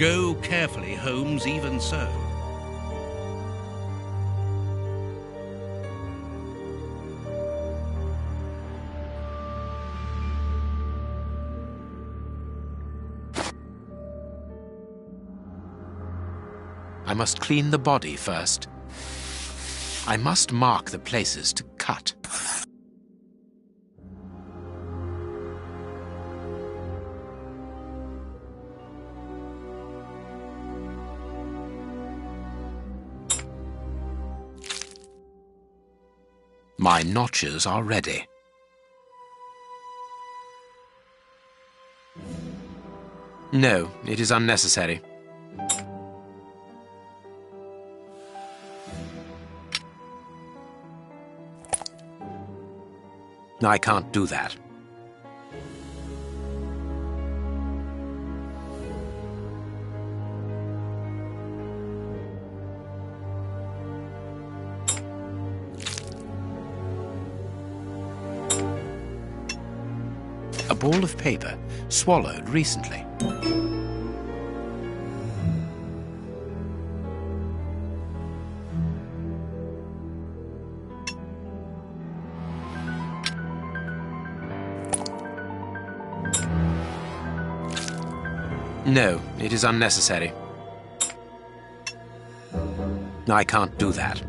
Go carefully, Holmes, even so. I must clean the body first. I must mark the places to cut. My notches are ready. No, it is unnecessary. I can't do that. A ball of paper swallowed recently. No, it is unnecessary. I can't do that.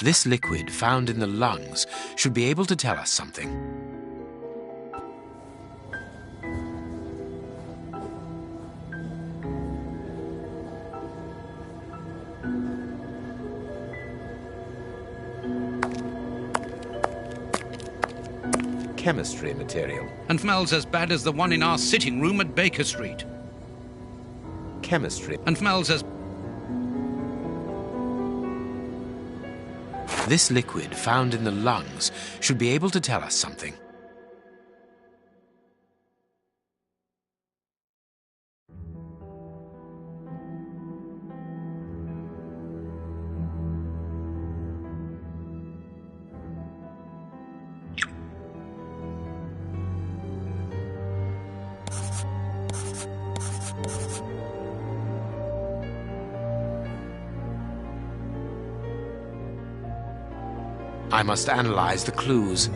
This liquid found in the lungs should be able to tell us something. Chemistry material. And smells as bad as the one in our sitting room at Baker Street. Chemistry. And smells as... This liquid found in the lungs should be able to tell us something. I must analyze the clues.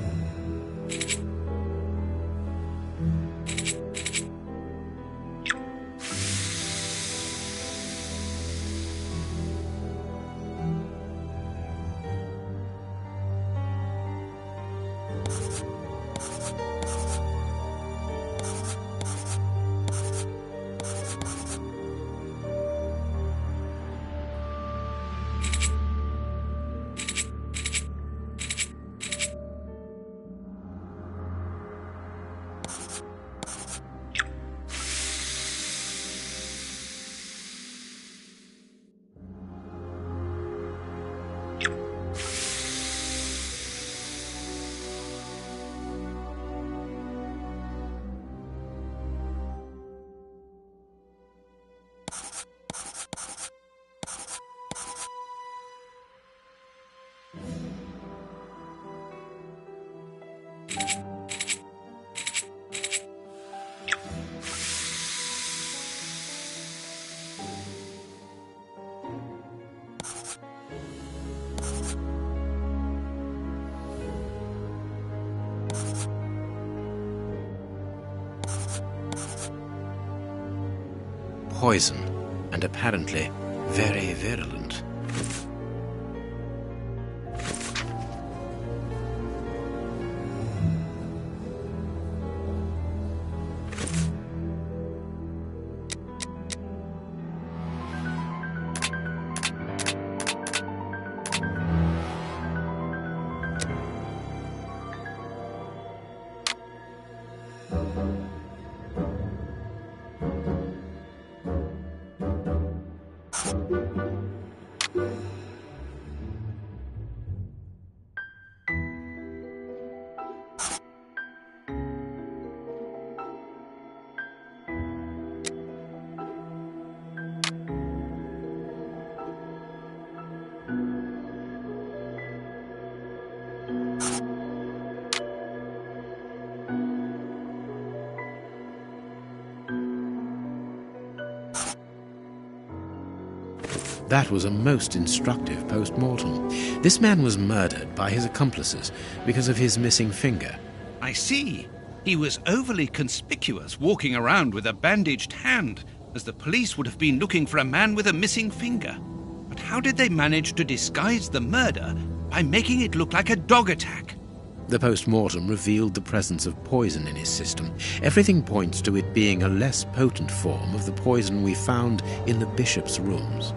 Poison, and apparently very virulent. That was a most instructive post-mortem. This man was murdered by his accomplices because of his missing finger. I see. He was overly conspicuous, walking around with a bandaged hand, as the police would have been looking for a man with a missing finger. But how did they manage to disguise the murder by making it look like a dog attack? The post-mortem revealed the presence of poison in his system. Everything points to it being a less potent form of the poison we found in the bishop's rooms.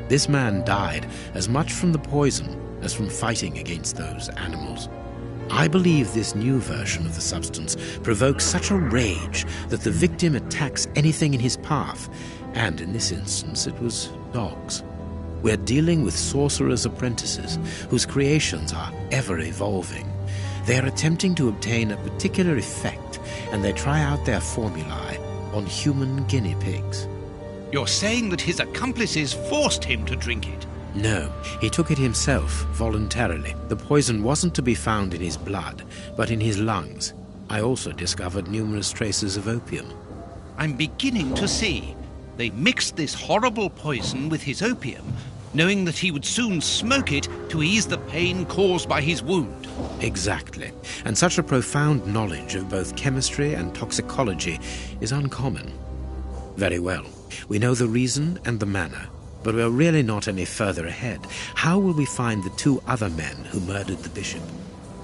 This man died as much from the poison as from fighting against those animals. I believe this new version of the substance provokes such a rage that the victim attacks anything in his path, and in this instance it was dogs. We're dealing with sorcerers' apprentices whose creations are ever-evolving. They are attempting to obtain a particular effect, and they try out their formulae on human guinea pigs. You're saying that his accomplices forced him to drink it? No, he took it himself, voluntarily. The poison wasn't to be found in his blood, but in his lungs. I also discovered numerous traces of opium. I'm beginning to see. They mixed this horrible poison with his opium, knowing that he would soon smoke it to ease the pain caused by his wound. Exactly. And such a profound knowledge of both chemistry and toxicology is uncommon. Very well. We know the reason and the manner, but we're really not any further ahead. How will we find the two other men who murdered the bishop?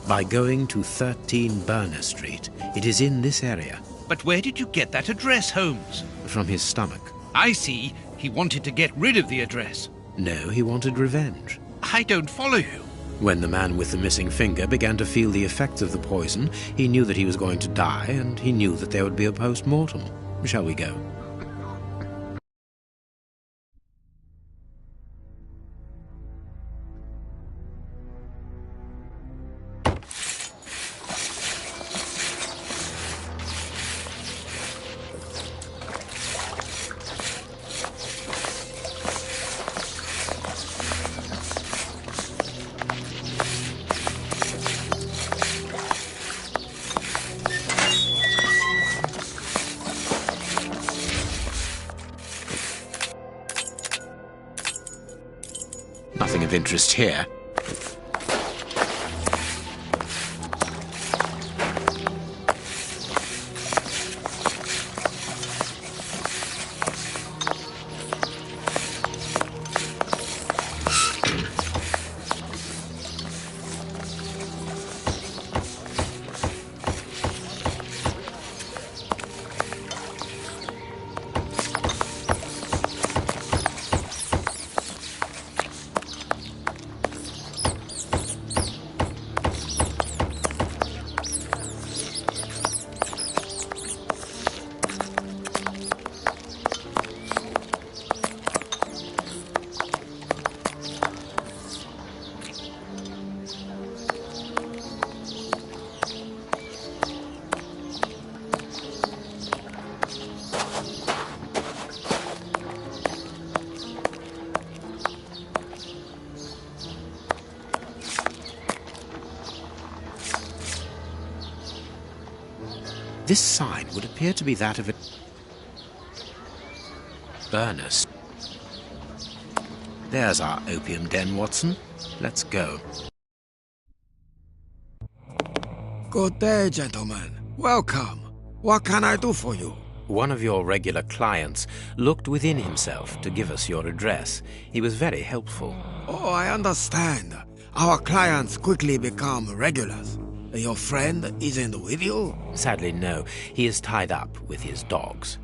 By going to 13 Burner Street. It is in this area. But where did you get that address, Holmes? From his stomach. I see. He wanted to get rid of the address. No, he wanted revenge. I don't follow you. When the man with the missing finger began to feel the effects of the poison, he knew that he was going to die, and he knew that there would be a post-mortem. Shall we go? Nothing of interest here. This sign would appear to be that of a Burners. There's our opium den, Watson. Let's go. Good day, gentlemen. Welcome. What can I do for you? One of your regular clients looked within himself to give us your address. He was very helpful. Oh, I understand. Our clients quickly become regulars. Your friend isn't with you? Sadly, no. He is tied up with his dogs.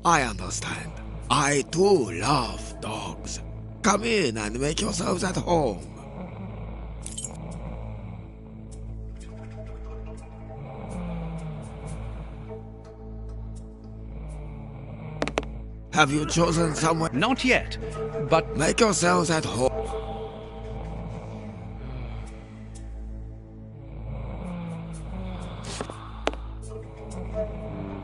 I understand. I too love dogs. Come in and make yourselves at home. Have you chosen somewhere? Not yet, but Make yourselves at home.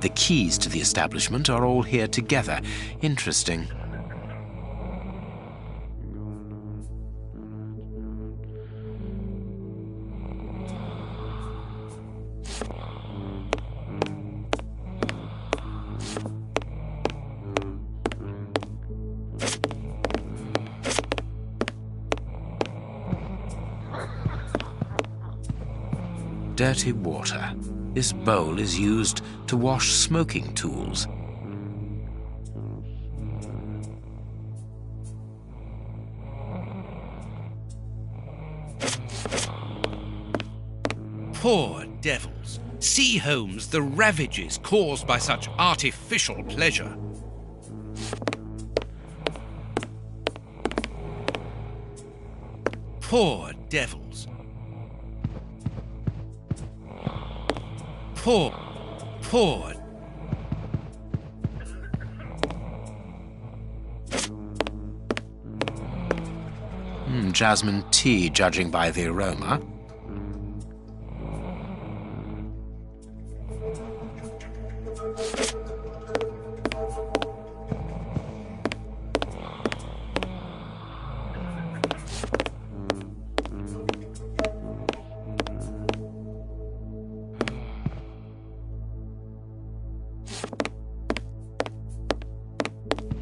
The keys to the establishment are all here together. Interesting. Dirty water. This bowl is used to wash smoking tools. Poor devils. See, Holmes, the ravages caused by such artificial pleasure. Poor devils. Poor. Jasmine tea, judging by the aroma.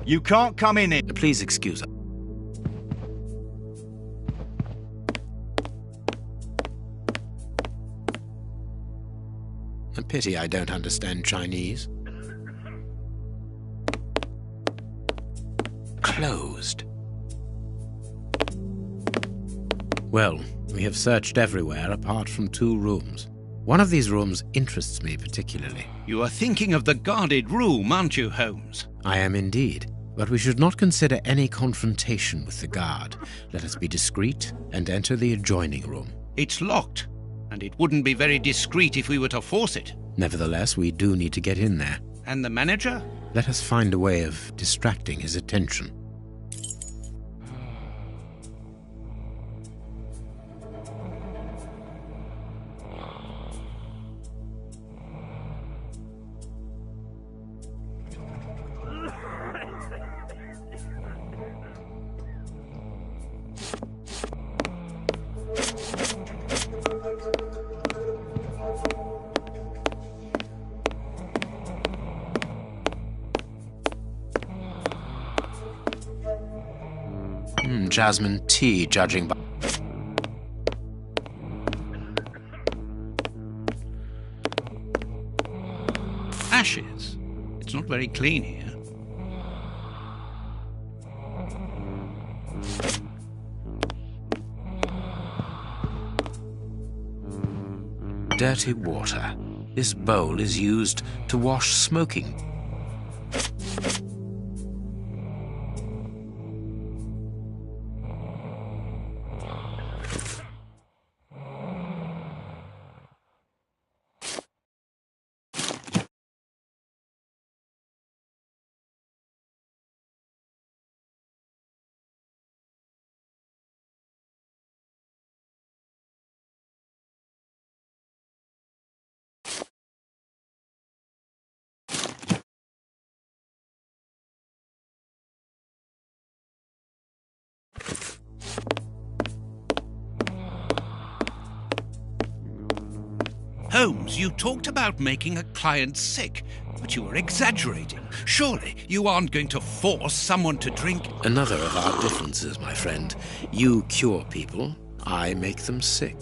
You can't come in here. Please excuse us. A pity I don't understand Chinese. Closed. Well, we have searched everywhere apart from 2 rooms. One of these rooms interests me particularly. You are thinking of the guarded room, aren't you, Holmes? I am indeed. But we should not consider any confrontation with the guard. Let us be discreet and enter the adjoining room. It's locked, and it wouldn't be very discreet if we were to force it. Nevertheless, we do need to get in there. And the manager? Let us find a way of distracting his attention. Jasmine tea, judging by... Ashes. It's not very clean here. Dirty water. This bowl is used to wash smoking. Holmes, you talked about making a client sick, but you were exaggerating. Surely you aren't going to force someone to drink... Another of our differences, my friend. You cure people, I make them sick.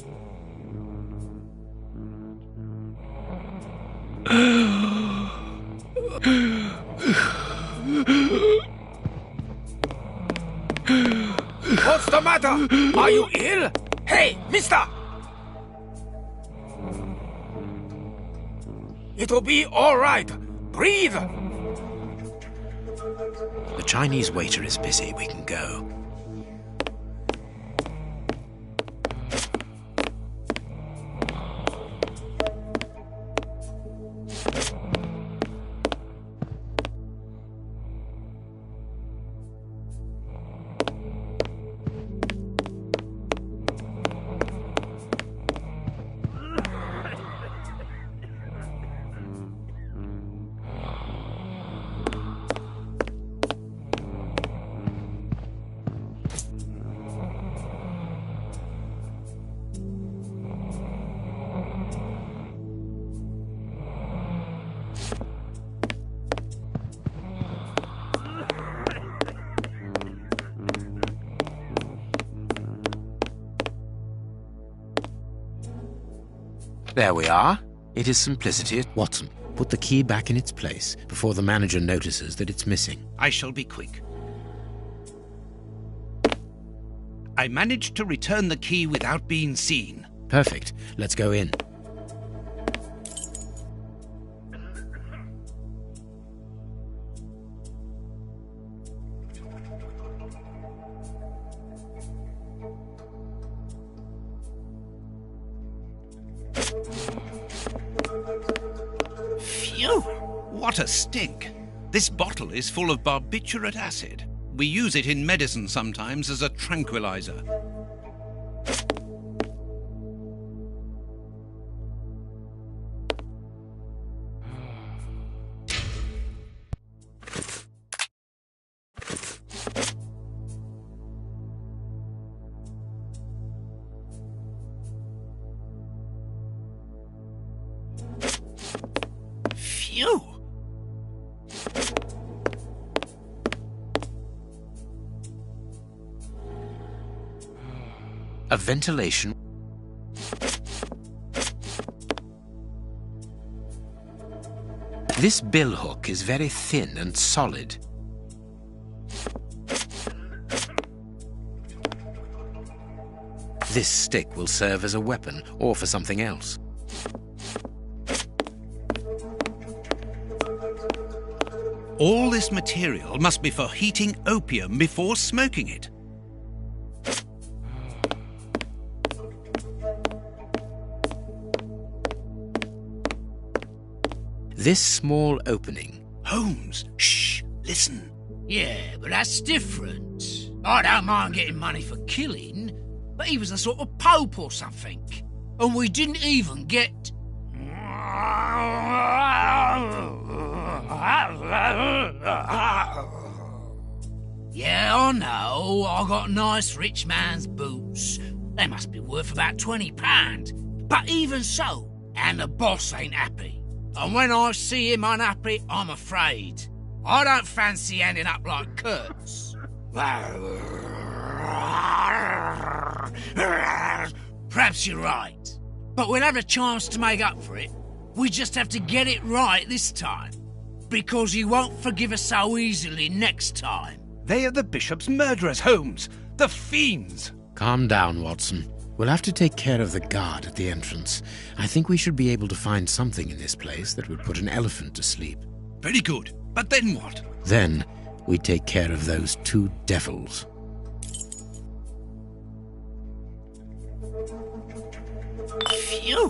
What's the matter? Are you ill? Hey, mister! It'll be all right. Breathe! The Chinese waiter is busy. We can go. There we are. It is simplicity. Watson, put the key back in its place before the manager notices that it's missing. I shall be quick. I managed to return the key without being seen. Perfect. Let's go in. Phew! What a stink! This bottle is full of barbiturate acid. We use it in medicine sometimes as a tranquilizer. Phew! A ventilation. This billhook is very thin and solid. This stick will serve as a weapon or for something else. All this material must be for heating opium before smoking it. This small opening. Holmes, shh, listen. Yeah, but that's different. I don't mind getting money for killing, but he was a sort of pope or something. And we didn't even get... Yeah, I know. I got nice rich man's boots. They must be worth about £20. But even so, and the boss ain't happy. And when I see him unhappy, I'm afraid. I don't fancy ending up like Kurtz. Perhaps you're right. But we'll have a chance to make up for it. We just have to get it right this time. Because he won't forgive us so easily next time. They are the bishop's murderers, Holmes. The fiends. Calm down, Watson. We'll have to take care of the guard at the entrance. I think we should be able to find something in this place that would put an elephant to sleep. Very good. But then what? Then we take care of those two devils. Phew!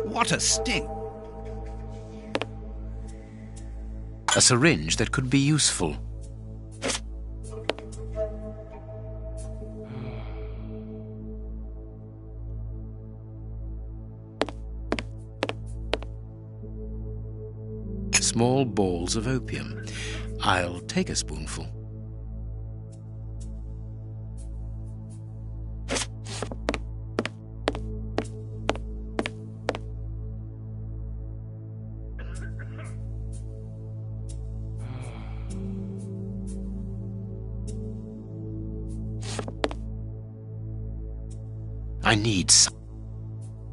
What a stink. A syringe that could be useful. Small balls of opium. I'll take a spoonful.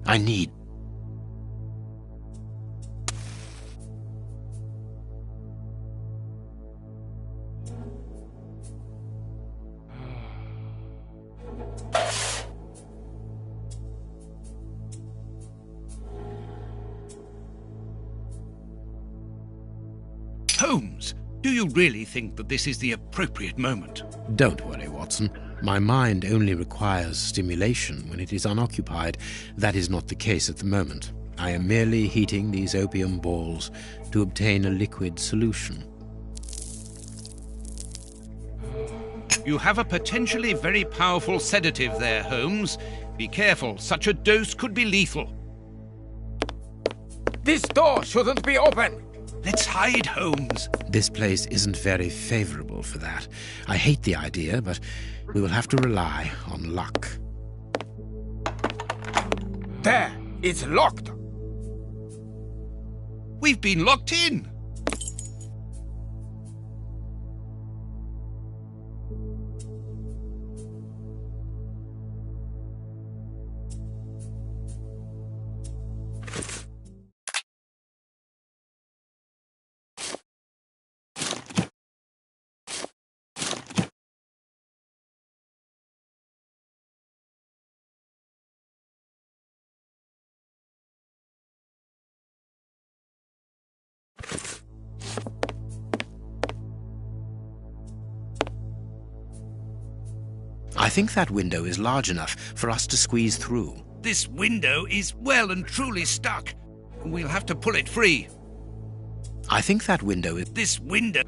I need... Holmes, do you really think that this is the appropriate moment? Don't worry, Watson. My mind only requires stimulation when it is unoccupied. That is not the case at the moment. I am merely heating these opium balls to obtain a liquid solution. You have a potentially very powerful sedative there, Holmes. Be careful, such a dose could be lethal. This door shouldn't be open. Let's hide, Holmes. This place isn't very favorable for that. I hate the idea, but we will have to rely on luck. There, it's locked. We've been locked in. I think that window is large enough for us to squeeze through. This window is well and truly stuck. We'll have to pull it free. I think that window is... This window...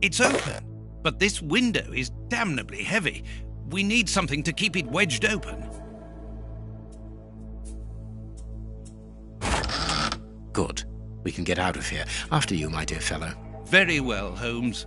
It's open, but this window is damnably heavy. We need something to keep it wedged open. Good. We can get out of here. After you, my dear fellow. Very well, Holmes.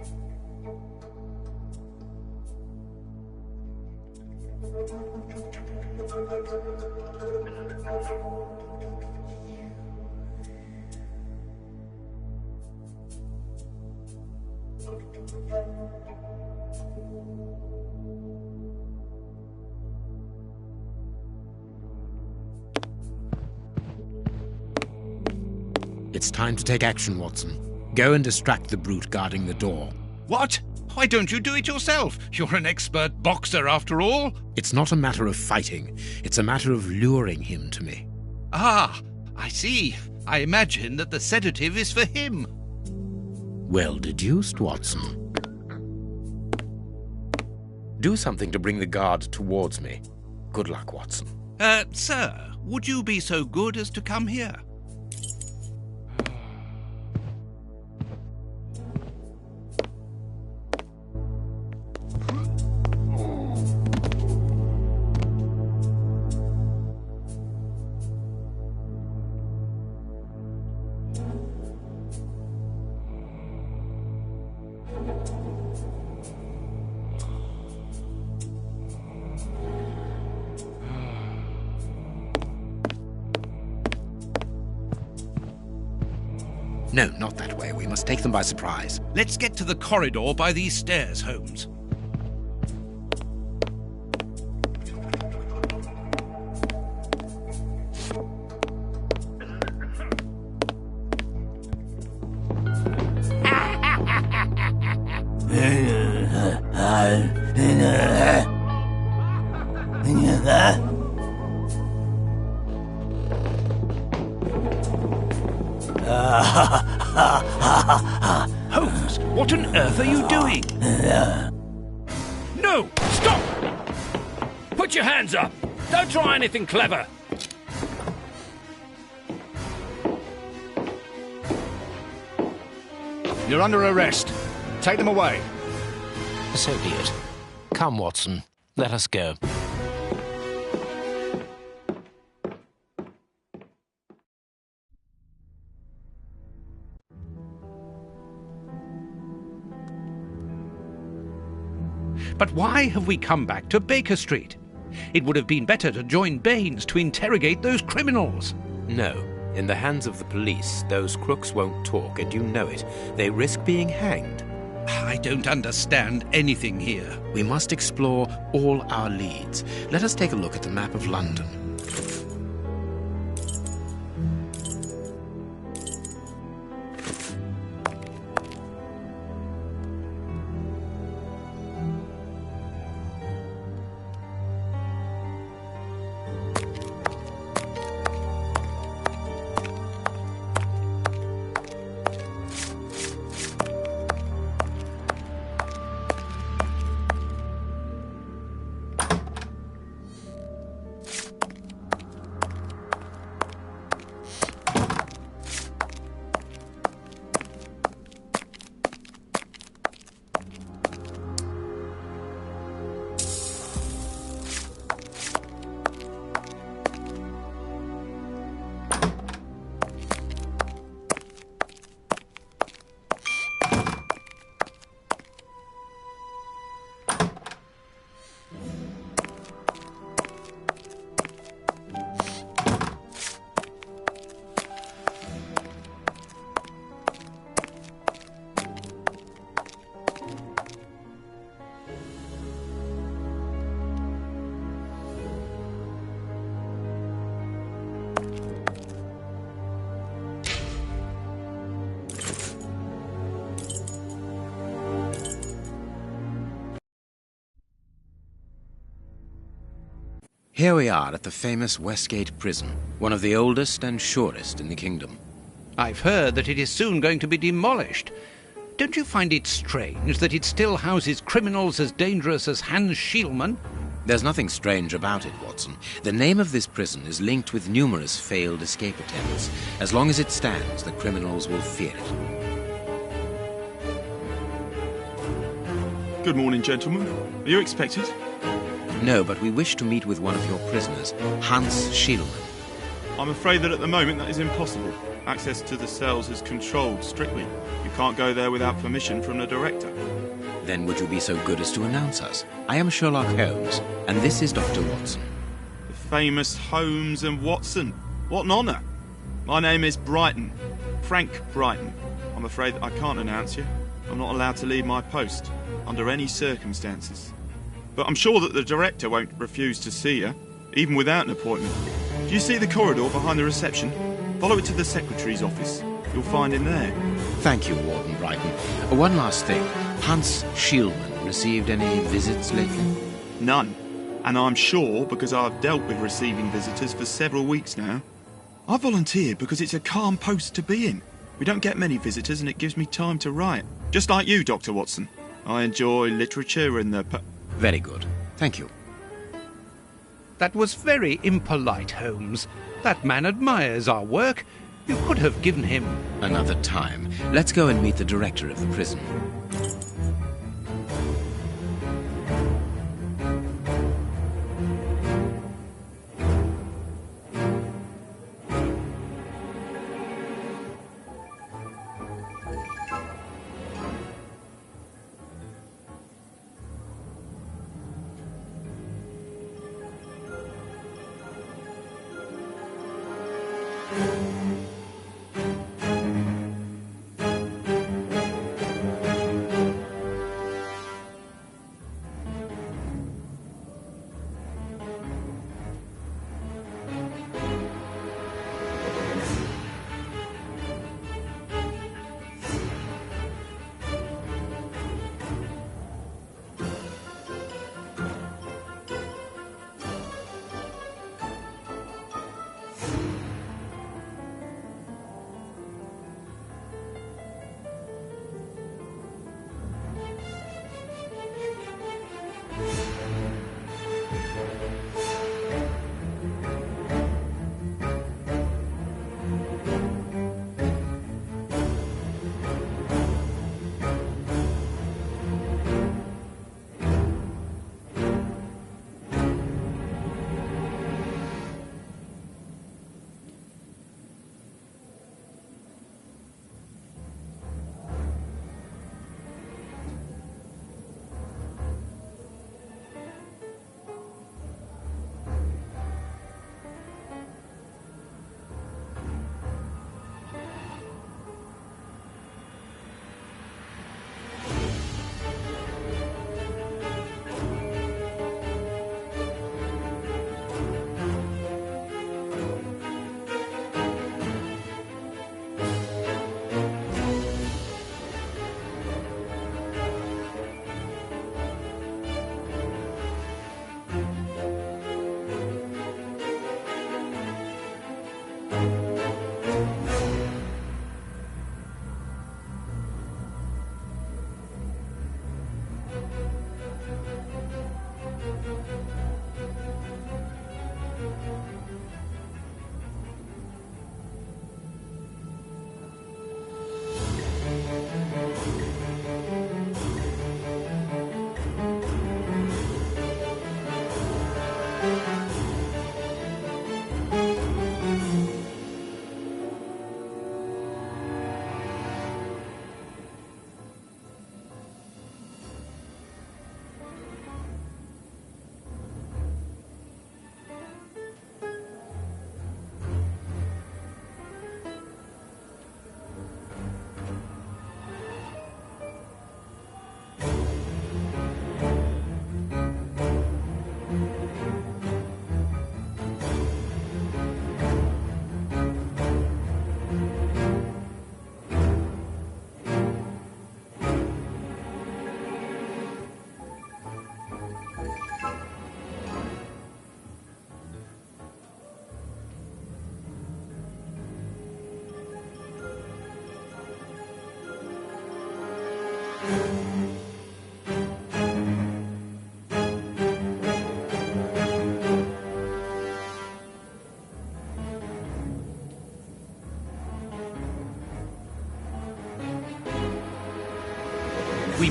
It's time to take action, Watson. Go and distract the brute guarding the door. What? Why don't you do it yourself? You're an expert boxer, after all. It's not a matter of fighting. It's a matter of luring him to me. Ah, I see. I imagine that the sedative is for him. Well deduced, Watson. Do something to bring the guard towards me. Good luck, Watson. Sir, would you be so good as to come here? No, not that way. We must take them by surprise. Let's get to the corridor by these stairs, Holmes. Holmes, what on earth are you doing? No! Stop! Put your hands up! Don't try anything clever! You're under arrest. Take them away. So be it. Come, Watson. Let us go. But why have we come back to Baker Street? It would have been better to join Baines to interrogate those criminals. No. In the hands of the police, those crooks won't talk, and you know it. They risk being hanged. I don't understand anything here. We must explore all our leads. Let us take a look at the map of London. Here we are at the famous Westgate Prison, one of the oldest and surest in the kingdom. I've heard that it is soon going to be demolished. don't you find it strange that it still houses criminals as dangerous as Hans Schielmann? There's nothing strange about it, Watson. The name of this prison is linked with numerous failed escape attempts. As long as it stands, the criminals will fear it. Good morning, gentlemen. Are you expected? No, but we wish to meet with one of your prisoners, Hans Schielmann. I'm afraid that at the moment that is impossible. Access to the cells is controlled strictly. You can't go there without permission from the director. Then would you be so good as to announce us? I am Sherlock Holmes, and this is Dr. Watson. The famous Holmes and Watson. What an honour. My name is Brighton. Frank Brighton. I'm afraid that I can't announce you. I'm not allowed to leave my post, under any circumstances. But I'm sure that the director won't refuse to see you, even without an appointment. Do you see the corridor behind the reception? Follow it to the secretary's office. You'll find him there. Thank you, Warden Brighton. One last thing. Hans Schielmann received any visits lately? None. And I'm sure because I've dealt with receiving visitors for several weeks now. I volunteered because it's a calm post to be in. We don't get many visitors and it gives me time to write. Just like you, Dr. Watson. I enjoy literature and the... Very good. Thank you. That was very impolite, Holmes. That man admires our work. You could have given him... Another time. Let's go and meet the director of the prison.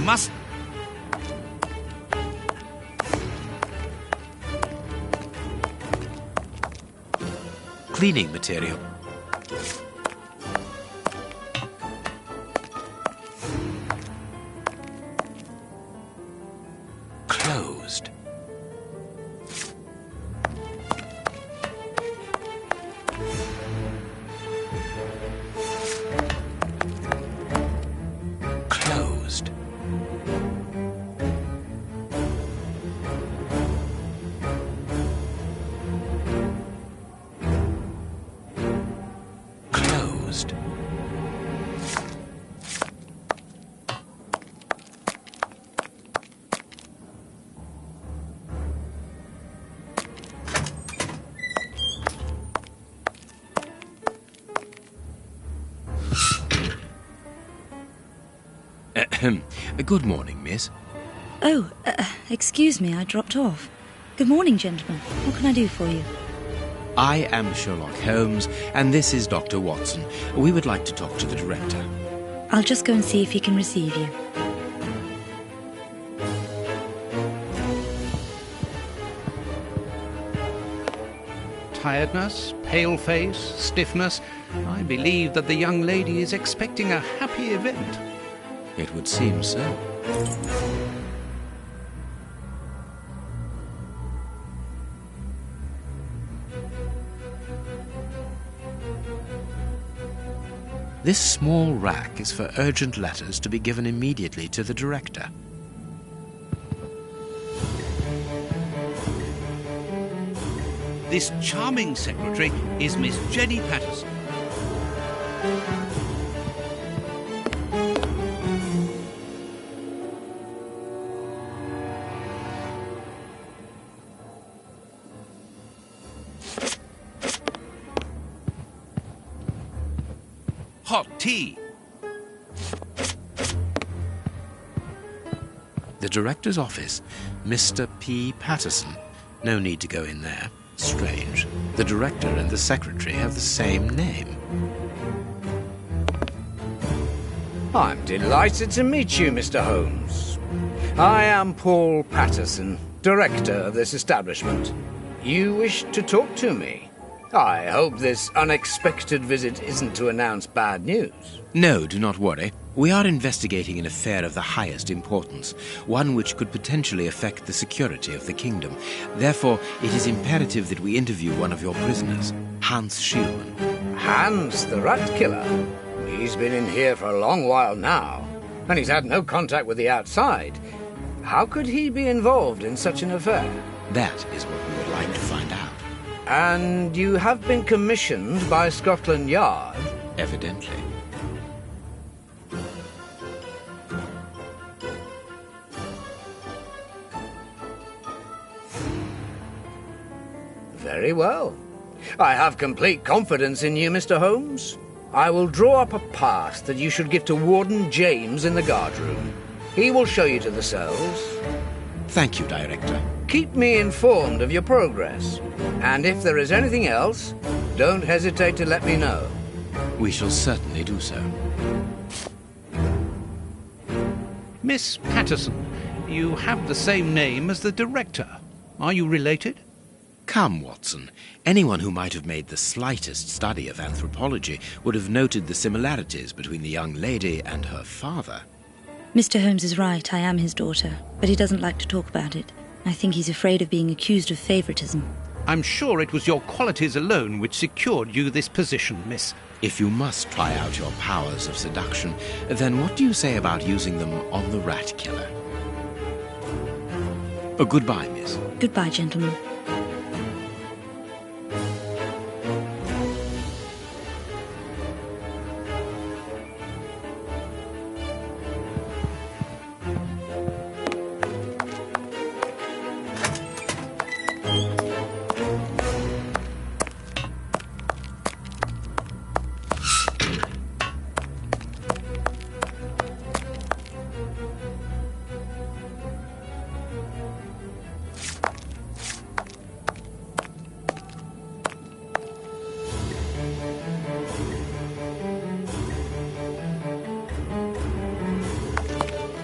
must... Cleaning material. Closed. Closed. Closed. Good morning, miss. Oh, excuse me, I dropped off. Good morning, gentlemen. What can I do for you? I am Sherlock Holmes, and this is Dr. Watson. We would like to talk to the director. I'll just go and see if he can receive you. Tiredness, pale face, stiffness. I believe that the young lady is expecting a happy event. It would seem so. This small rack is for urgent letters to be given immediately to the director. This charming secretary is Miss Jenny Patterson. Hot tea. The director's office, Mr. P. Patterson. No need to go in there. Strange. The director and the secretary have the same name. I'm delighted to meet you, Mr. Holmes. I am Paul Patterson, director of this establishment. You wish to talk to me? I hope this unexpected visit isn't to announce bad news. No, do not worry. We are investigating an affair of the highest importance, one which could potentially affect the security of the kingdom. Therefore, it is imperative that we interview one of your prisoners, Hans Schielmann. Hans, the rat killer? He's been in here for a long while now, and he's had no contact with the outside. How could he be involved in such an affair? That is what we would like to find out. And you have been commissioned by Scotland Yard? Evidently. Very well. I have complete confidence in you, Mr. Holmes. I will draw up a pass that you should give to Warden James in the guardroom. He will show you to the cells. Thank you, Director. Keep me informed of your progress. And if there is anything else, don't hesitate to let me know. We shall certainly do so. Miss Patterson, you have the same name as the director. Are you related? Come, Watson. Anyone who might have made the slightest study of anthropology would have noted the similarities between the young lady and her father. Mr. Holmes is right, I am his daughter, but he doesn't like to talk about it. I think he's afraid of being accused of favoritism. I'm sure it was your qualities alone which secured you this position, miss. If you must try out your powers of seduction, then what do you say about using them on the rat killer? Goodbye, miss. Goodbye, gentlemen.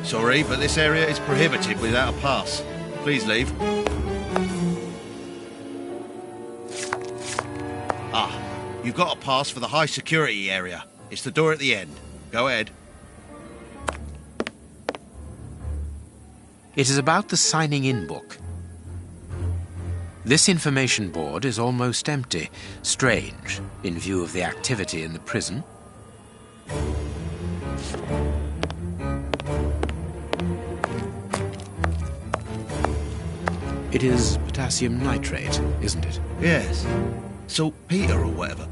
Sorry, but this area is prohibited without a pass. Please leave. Ah, you've got a pass for the high security area. It's the door at the end. Go ahead. It is about the signing-in book. This information board is almost empty. Strange, in view of the activity in the prison. It is potassium nitrate, isn't it? Yes. Saltpeter or whatever.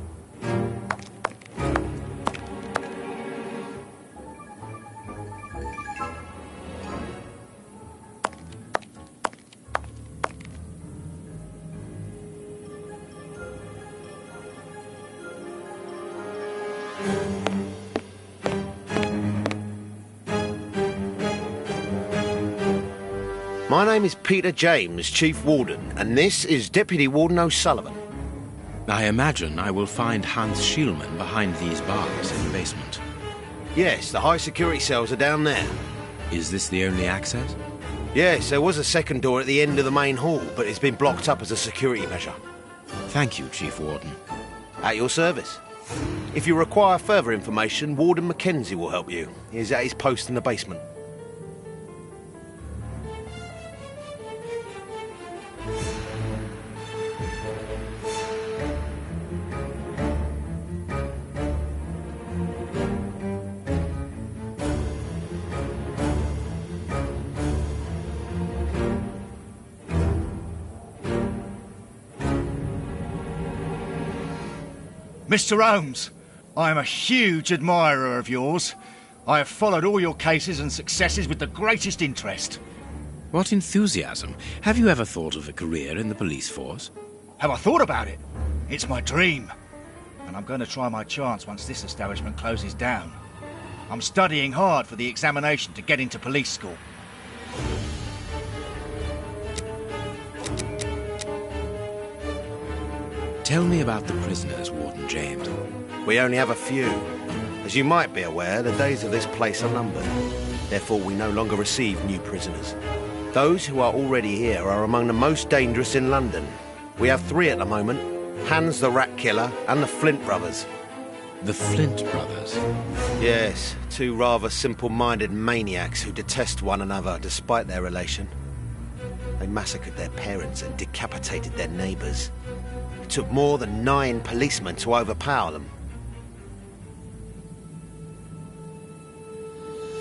My name is Peter James, Chief Warden, and this is Deputy Warden O'Sullivan. I imagine I will find Hans Schielmann behind these bars in the basement. Yes, the high security cells are down there. Is this the only access? Yes, there was a second door at the end of the main hall, but it's been blocked up as a security measure. Thank you, Chief Warden. At your service. If you require further information, Warden Mackenzie will help you. He's at his post in the basement. Mr. Holmes, I am a huge admirer of yours. I have followed all your cases and successes with the greatest interest. What enthusiasm. Have you ever thought of a career in the police force? Have I thought about it? It's my dream. And I'm going to try my chance once this establishment closes down. I'm studying hard for the examination to get into police school. Tell me about the prisoners, Warden James. We only have a few. As you might be aware, the days of this place are numbered. Therefore, we no longer receive new prisoners. Those who are already here are among the most dangerous in London. We have 3 at the moment: Hans the Rat Killer and the Flint Brothers. The Flint Brothers? Yes, 2 rather simple-minded maniacs who detest one another despite their relation. They massacred their parents and decapitated their neighbours. It took more than 9 policemen to overpower them.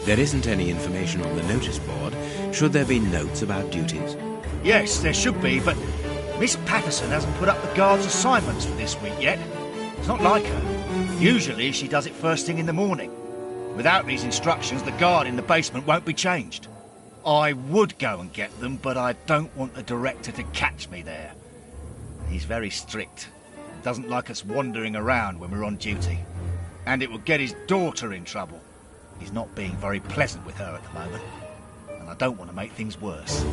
There isn't any information on the notice board. Should there be notes about duties? Yes, there should be, but Miss Patterson hasn't put up the guard's assignments for this week yet. It's not like her. Usually she does it first thing in the morning. Without these instructions, the guard in the basement won't be changed. I would go and get them, but I don't want the director to catch me there. He's very strict. Doesn't like us wandering around when we're on duty. And it will get his daughter in trouble. He's not being very pleasant with her at the moment. And I don't want to make things worse.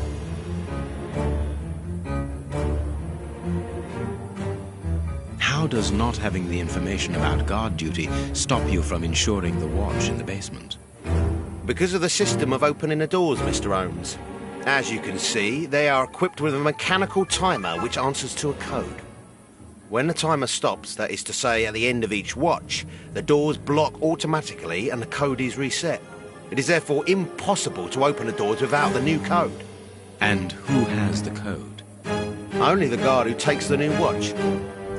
How does not having the information about guard duty stop you from ensuring the watch in the basement? Because of the system of opening the doors, Mr. Holmes. As you can see, they are equipped with a mechanical timer which answers to a code. When the timer stops, that is to say at the end of each watch, the doors block automatically and the code is reset. It is therefore impossible to open the doors without the new code. And who has the code? Only the guard who takes the new watch.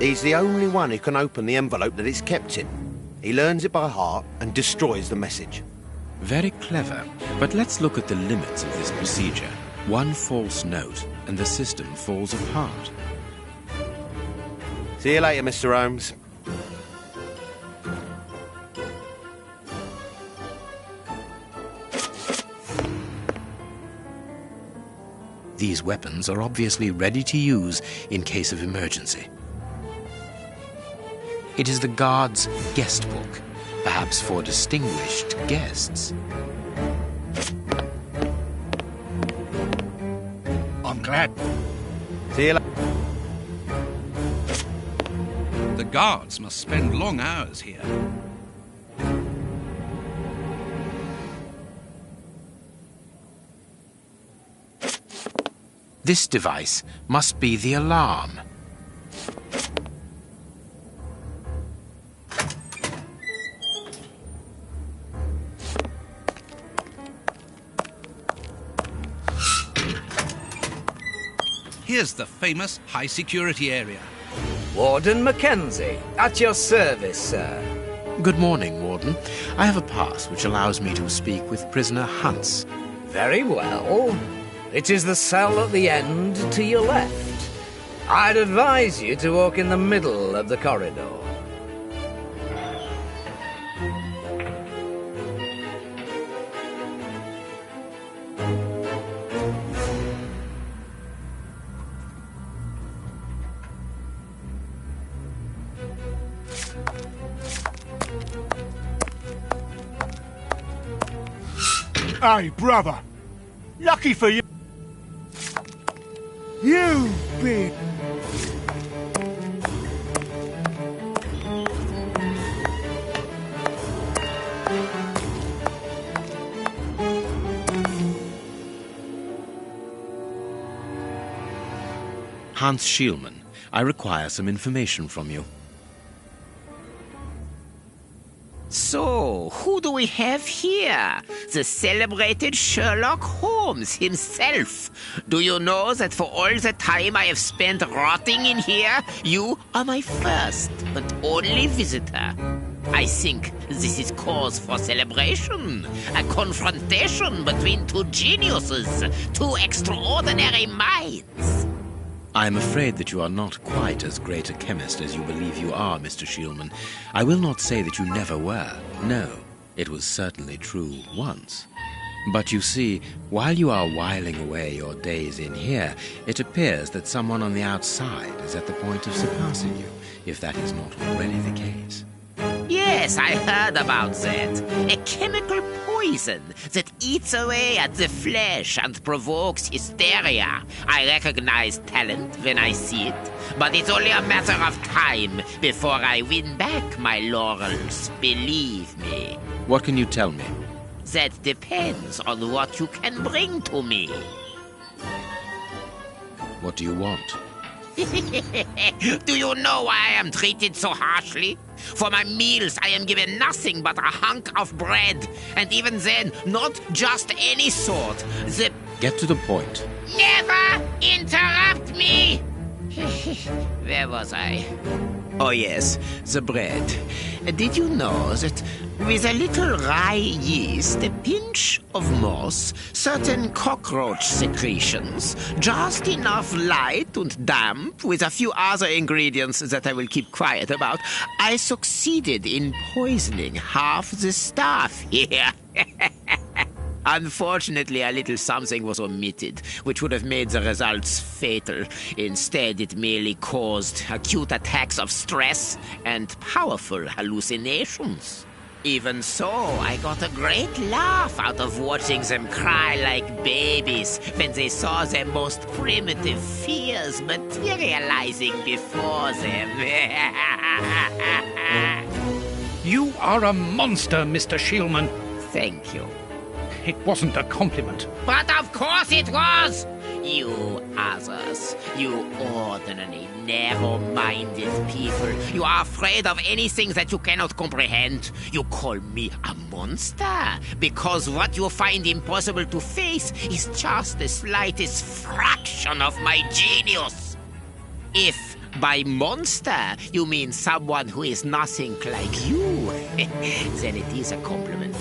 He's the only one who can open the envelope that it's kept in. He learns it by heart and destroys the message. Very clever, but let's look at the limits of this procedure. One false note and the system falls apart. See you later, Mr. Holmes. These weapons are obviously ready to use in case of emergency. It is the guard's guest book, perhaps for distinguished guests. I'm glad. See you later. The guards must spend long hours here. This device must be the alarm. Here's the famous high-security area. Warden Mackenzie, at your service, sir. Good morning, Warden. I have a pass which allows me to speak with prisoner Hunts. Very well. It is the cell at the end to your left. I'd advise you to walk in the middle of the corridor. Hey, brother. Lucky for you. You big... Hans Schielmann, I require some information from you. So, who do we have here? The celebrated Sherlock Holmes himself. Do you know that for all the time I have spent rotting in here, you are my first but only visitor? I think this is cause for celebration. A confrontation between two geniuses, two extraordinary minds. I am afraid that you are not quite as great a chemist as you believe you are, Mr. Schielmann. I will not say that you never were. No, it was certainly true once. But you see, while you are whiling away your days in here, it appears that someone on the outside is at the point of surpassing you, if that is not already the case. Yes, I heard about that. A chemical poison that eats away at the flesh and provokes hysteria. I recognize talent when I see it, but it's only a matter of time before I win back my laurels, believe me. What can you tell me? That depends on what you can bring to me. What do you want? Do you know why I am treated so harshly? For my meals, I am given nothing but a hunk of bread. And even then, not just any sort. Get to the point. Never interrupt me! Where was I? Oh yes, the bread. Did you know that with a little rye yeast, a pinch of moss, certain cockroach secretions, just enough light and damp, with a few other ingredients that I will keep quiet about, I succeeded in poisoning half the staff here. Unfortunately, a little something was omitted, which would have made the results fatal. Instead, it merely caused acute attacks of stress and powerful hallucinations. Even so, I got a great laugh out of watching them cry like babies when they saw their most primitive fears materializing before them. You are a monster, Mr. Schielmann. Thank you. It wasn't a compliment. But of course it was! You others, you ordinary, narrow-minded people, you are afraid of anything that you cannot comprehend. You call me a monster because what you find impossible to face is just the slightest fraction of my genius. If by monster you mean someone who is nothing like you, then it is a compliment.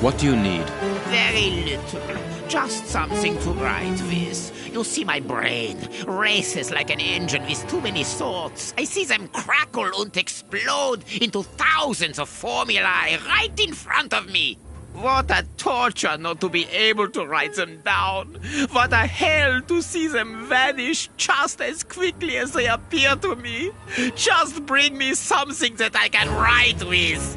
What do you need? Very little. Just something to write with. You see, my brain races like an engine with too many thoughts. I see them crackle and explode into thousands of formulae right in front of me. What a torture not to be able to write them down. What a hell to see them vanish just as quickly as they appear to me. Just bring me something that I can write with.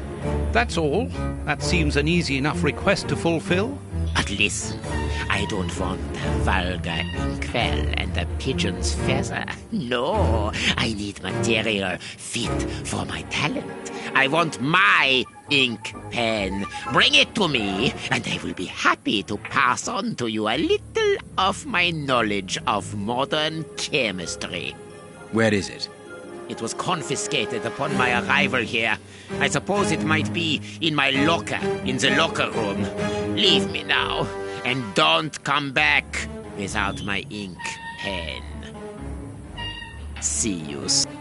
That's all. That seems an easy enough request to fulfill. But listen, I don't want a vulgar inkwell and a pigeon's feather. No, I need material fit for my talent. I want my ink pen. Bring it to me, and I will be happy to pass on to you a little of my knowledge of modern chemistry. Where is it? It was confiscated upon my arrival here. I suppose it might be in my locker, in the locker room. Leave me now, and don't come back without my ink pen. See you soon.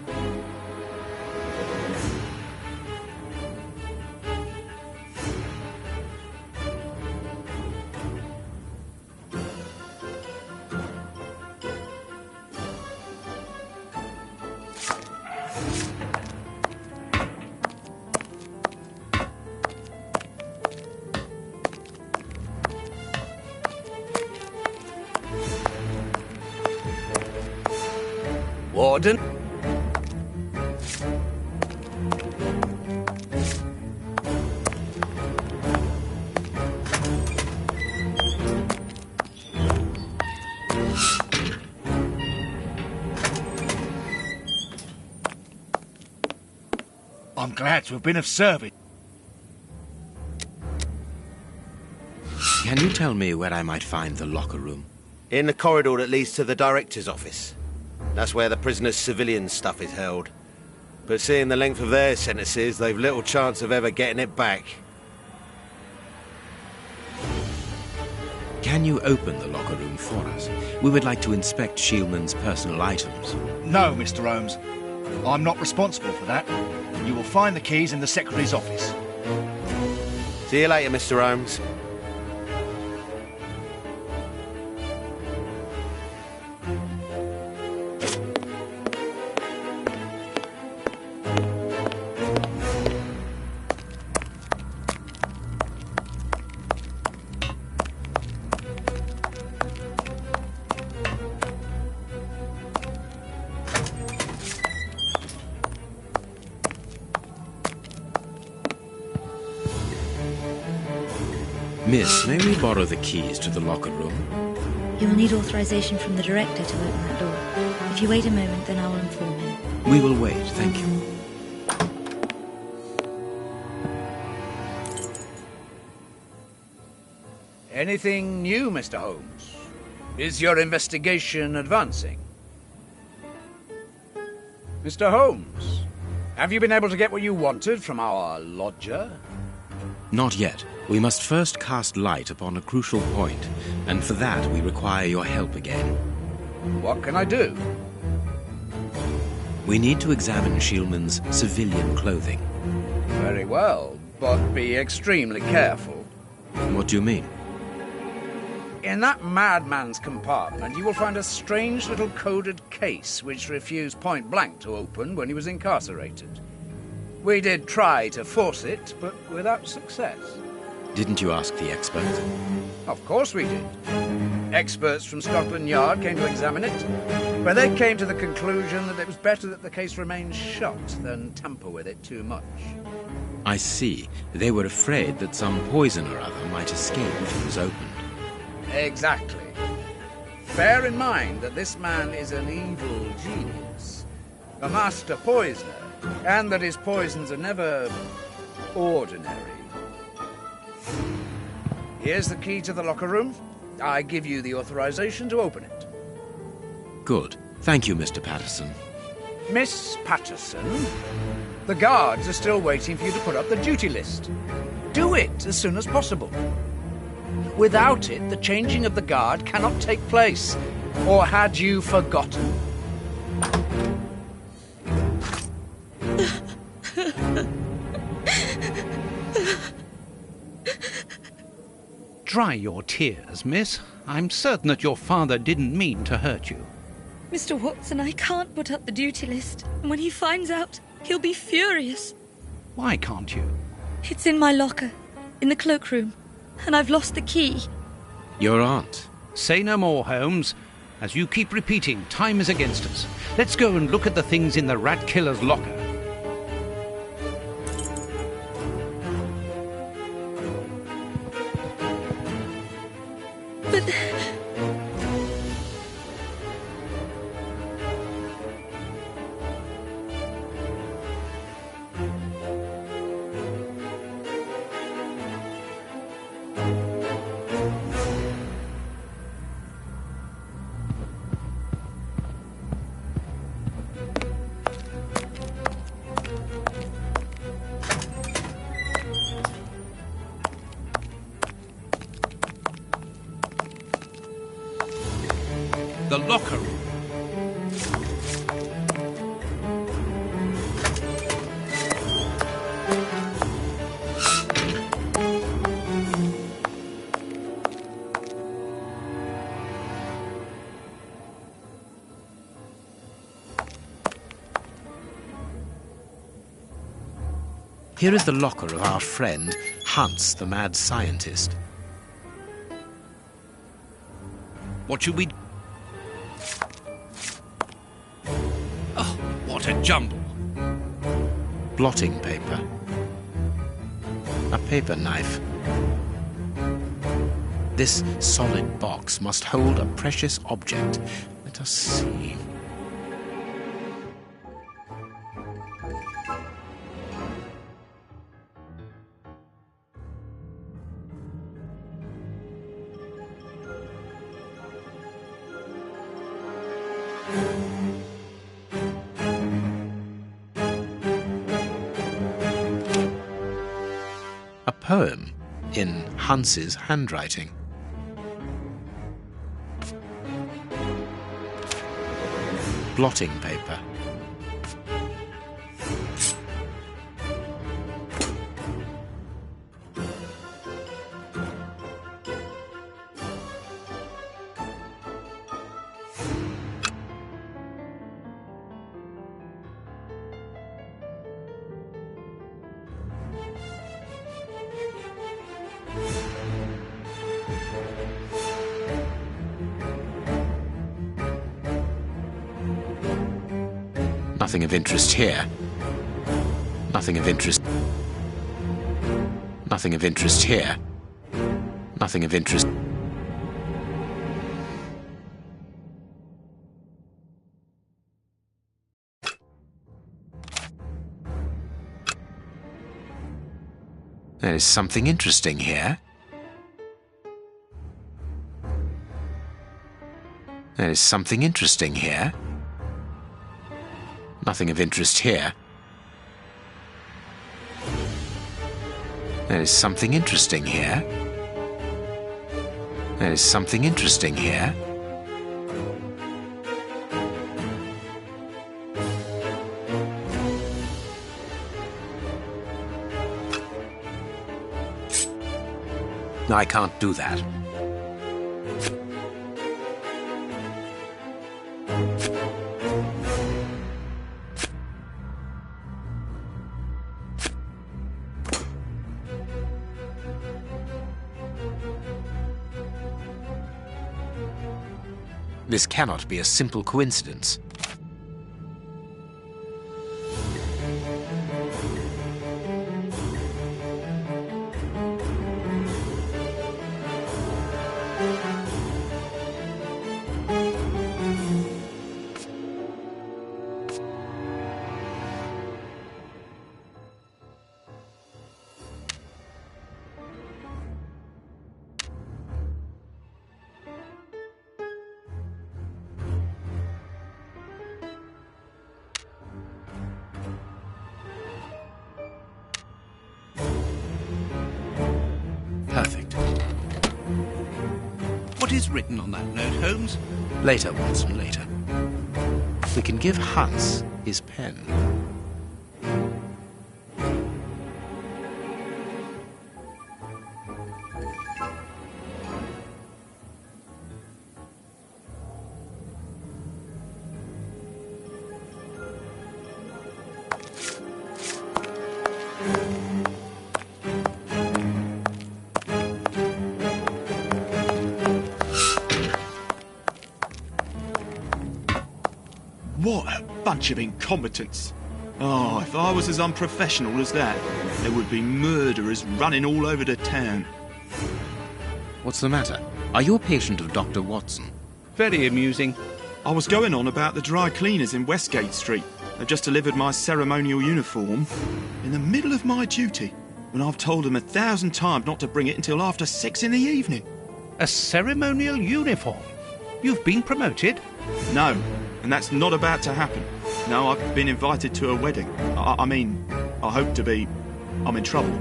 Warden? I'm glad to have been of service. Can you tell me where I might find the locker room? In the corridor that leads to the director's office. That's where the prisoners' civilian stuff is held. But seeing the length of their sentences, they've little chance of ever getting it back. Can you open the locker room for us? We would like to inspect Shieldman's personal items. No, Mr. Holmes. I'm not responsible for that. You will find the keys in the secretary's office. See you later, Mr. Holmes. Miss, may we borrow the keys to the locker room? You will need authorization from the director to open that door. If you wait a moment, then I will inform him. We will wait, thank you. Anything new, Mr. Holmes? Is your investigation advancing? Mr. Holmes, have you been able to get what you wanted from our lodger? Not yet. We must first cast light upon a crucial point, and for that we require your help again. What can I do? We need to examine Shieldman's civilian clothing. Very well, but be extremely careful. What do you mean? In that madman's compartment, you will find a strange little coded case which refused point blank to open when he was incarcerated. We did try to force it, but without success. Didn't you ask the expert? Of course we did. Experts from Scotland Yard came to examine it, but they came to the conclusion that it was better that the case remained shut than tamper with it too much. I see. They were afraid that some poison or other might escape if it was opened. Exactly. Bear in mind that this man is an evil genius, a master poisoner, and that his poisons are never ordinary. Here's the key to the locker room. I give you the authorization to open it. Good. Thank you, Mr. Patterson. Miss Patterson, the guards are still waiting for you to put up the duty list. Do it as soon as possible. Without it, the changing of the guard cannot take place. Or had you forgotten? Dry your tears, miss. I'm certain that your father didn't mean to hurt you. Mr. Watson, I can't put up the duty list. And when he finds out, he'll be furious. Why can't you? It's in my locker, in the cloakroom, and I've lost the key. Your aunt. Say no more, Holmes. As you keep repeating, time is against us. Let's go and look at the things in the rat killer's locker. But... The locker room. Here is the locker of our friend, Hans, the mad scientist. What should we... Oh, what a jumble. Blotting paper. A paper knife. This solid box must hold a precious object. Let us see. A poem in Hans's handwriting. Blotting paper. Nothing of interest here. Nothing of interest. Nothing of interest here. Nothing of interest. There is something interesting here. There is something interesting here. Nothing of interest here. There is something interesting here. There is something interesting here. I can't do that. This cannot be a simple coincidence. Perfect. What is written on that note, Holmes? Later, Watson, later. We can give Hans his pen. What a bunch of incompetents. Oh, if I was as unprofessional as that, there would be murderers running all over the town. What's the matter? Are you a patient of Dr. Watson? Very amusing. I was going on about the dry cleaners in Westgate Street. They've just delivered my ceremonial uniform in the middle of my duty, when I've told them 1,000 times not to bring it until after 6 in the evening. A ceremonial uniform? You've been promoted? No, and that's not about to happen. No, I've been invited to a wedding. I mean, I hope to be. I'm in trouble.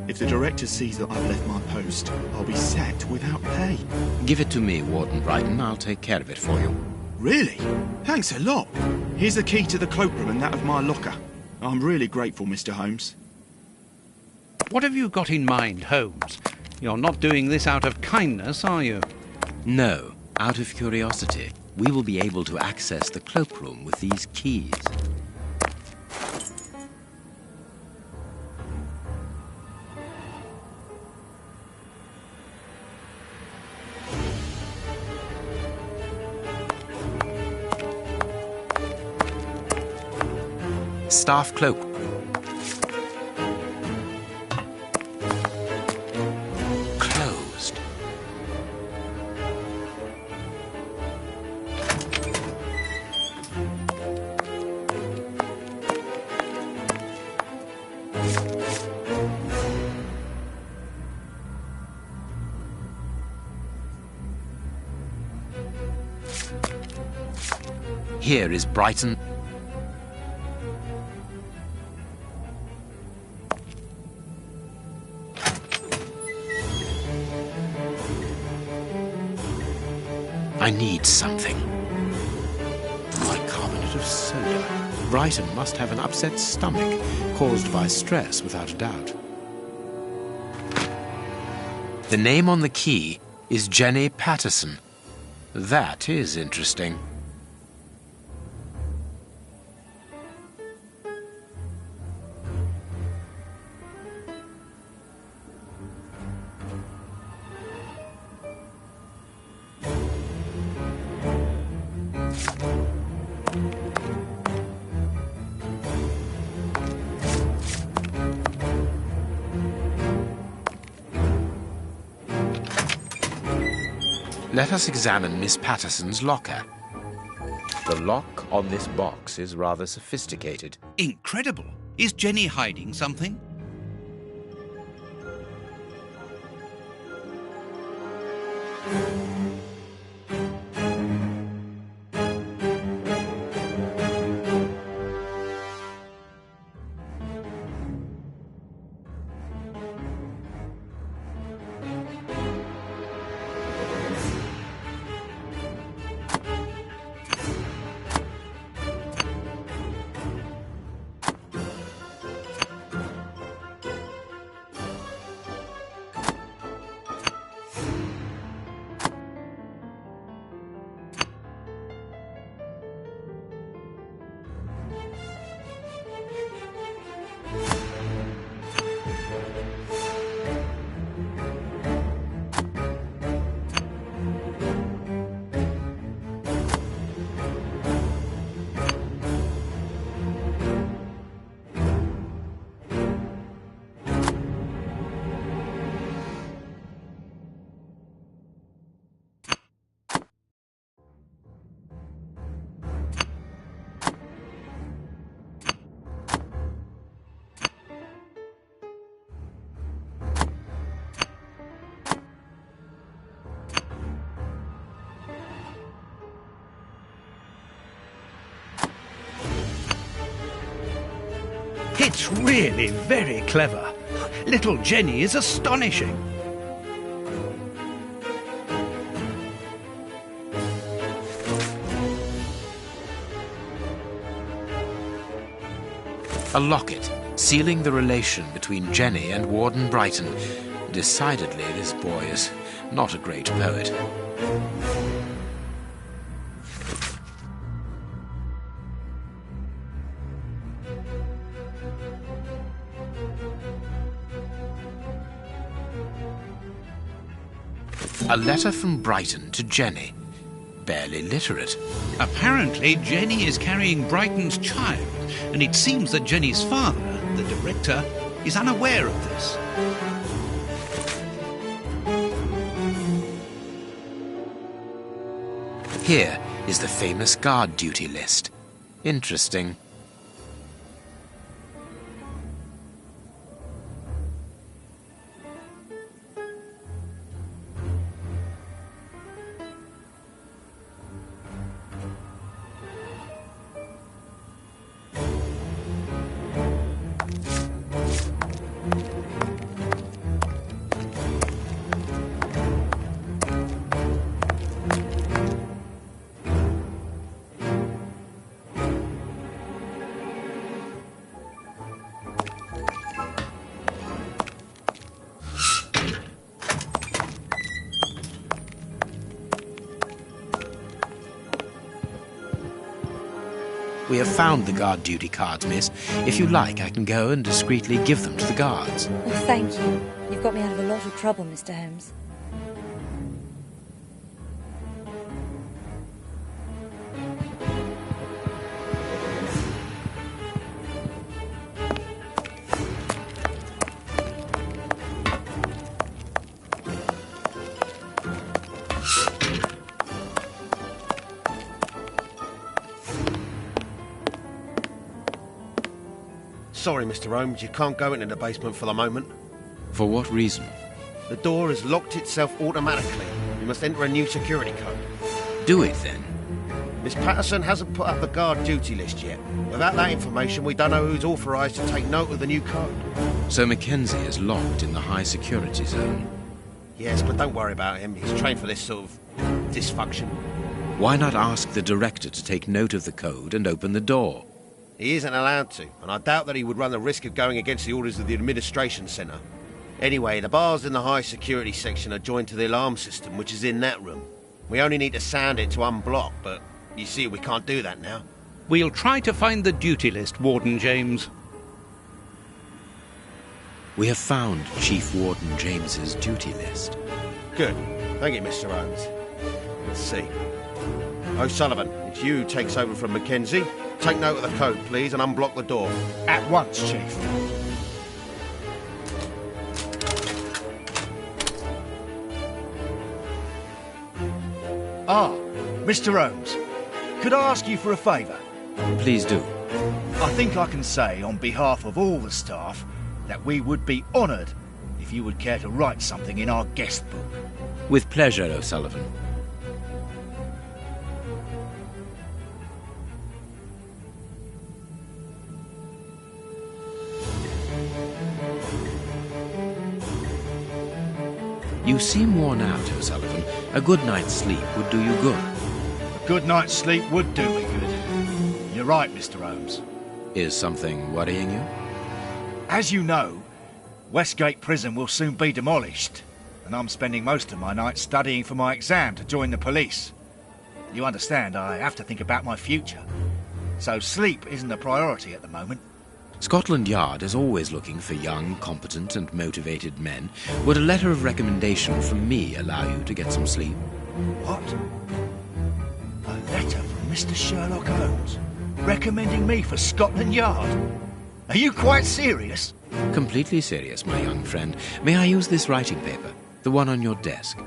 If the director sees that I've left my post, I'll be sacked without pay. Give it to me, Warden Brighton. I'll take care of it for you. Really? Thanks a lot. Here's the key to the cloakroom and that of my locker. I'm really grateful, Mr. Holmes. What have you got in mind, Holmes? You're not doing this out of kindness, are you? No, out of curiosity. We will be able to access the cloakroom with these keys. Staff cloak. Closed. Here is Brighton. I need something. Bicarbonate of soda. Brighton must have an upset stomach, caused by stress, without a doubt. The name on the key is Jenny Patterson. That is interesting. Let us examine Miss Patterson's locker. The lock on this box is rather sophisticated. Incredible. Is Jenny hiding something? It's really very clever. Little Jenny is astonishing. A locket, sealing the relation between Jenny and Warden Brighton. Decidedly, this boy is not a great poet. A letter from Brighton to Jenny. Barely literate. Apparently, Jenny is carrying Brighton's child, and it seems that Jenny's father, the director, is unaware of this. Here is the famous guard duty list. Interesting. We have found the guard duty cards, miss. If you like, I can go and discreetly give them to the guards. Oh, thank you. You've got me out of a lot of trouble, Mr. Holmes. Sorry, Mr. Holmes, you can't go into the basement for the moment. For what reason? The door has locked itself automatically. You must enter a new security code. Do it, then. Miss Patterson hasn't put up the guard duty list yet. Without that information, we don't know who's authorised to take note of the new code. So Mackenzie is locked in the high security zone. Yes, but don't worry about him. He's trained for this sort of dysfunction. Why not ask the director to take note of the code and open the door? He isn't allowed to, and I doubt that he would run the risk of going against the orders of the administration centre. Anyway, the bars in the high security section are joined to the alarm system, which is in that room. We only need to sound it to unblock, but you see we can't do that now. We'll try to find the duty list, Warden James. We have found Chief Warden James's duty list. Good. Thank you, Mr. Holmes. Let's see. O'Sullivan, it's you takes over from Mackenzie. Take note of the code, please, and unblock the door. At once, Chief. Ah, Mr. Holmes, could I ask you for a favour? Please do. I think I can say on behalf of all the staff that we would be honoured if you would care to write something in our guest book. With pleasure, O'Sullivan. You seem worn out, O'Sullivan. A good night's sleep would do you good. A good night's sleep would do me good. You're right, Mr. Holmes. Is something worrying you? As you know, Westgate Prison will soon be demolished, and I'm spending most of my nights studying for my exam to join the police. You understand, I have to think about my future. So sleep isn't a priority at the moment. Scotland Yard is always looking for young, competent and motivated men. Would a letter of recommendation from me allow you to get some sleep? What? A letter from Mr. Sherlock Holmes recommending me for Scotland Yard? Are you quite serious? Completely serious, my young friend. May I use this writing paper? The one on your desk.